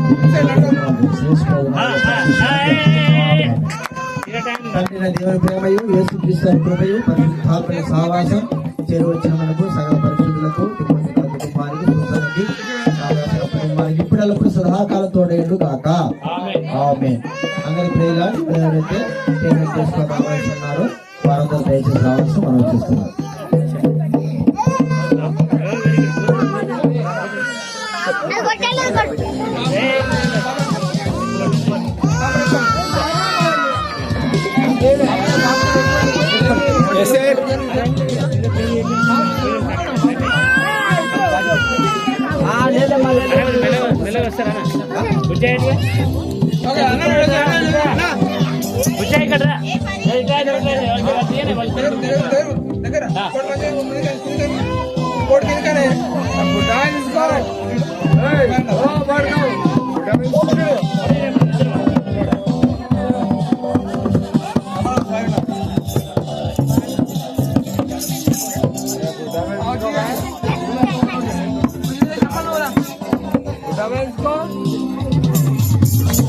తండ్రి దేవుని ప్రేమయు, యేసుక్రీస్తు కృపయు, పరిశుద్ధాత్మ సహవాసం చేరువచ్చిన మనకు సకల పరిశుద్ధులకు కుటుంబానికి కుటుంబానికి ఇప్పుడప్పుడు సదాకాలం తోడేడు కాక. ఆమేన్. అందరి ప్రేయర్ ఎవరైతే పేమెంట్ చేసుకోవాలనుకున్నారు వారందరూ దయచేసి రావాల్సి మనం చూస్తున్నాం. కోటి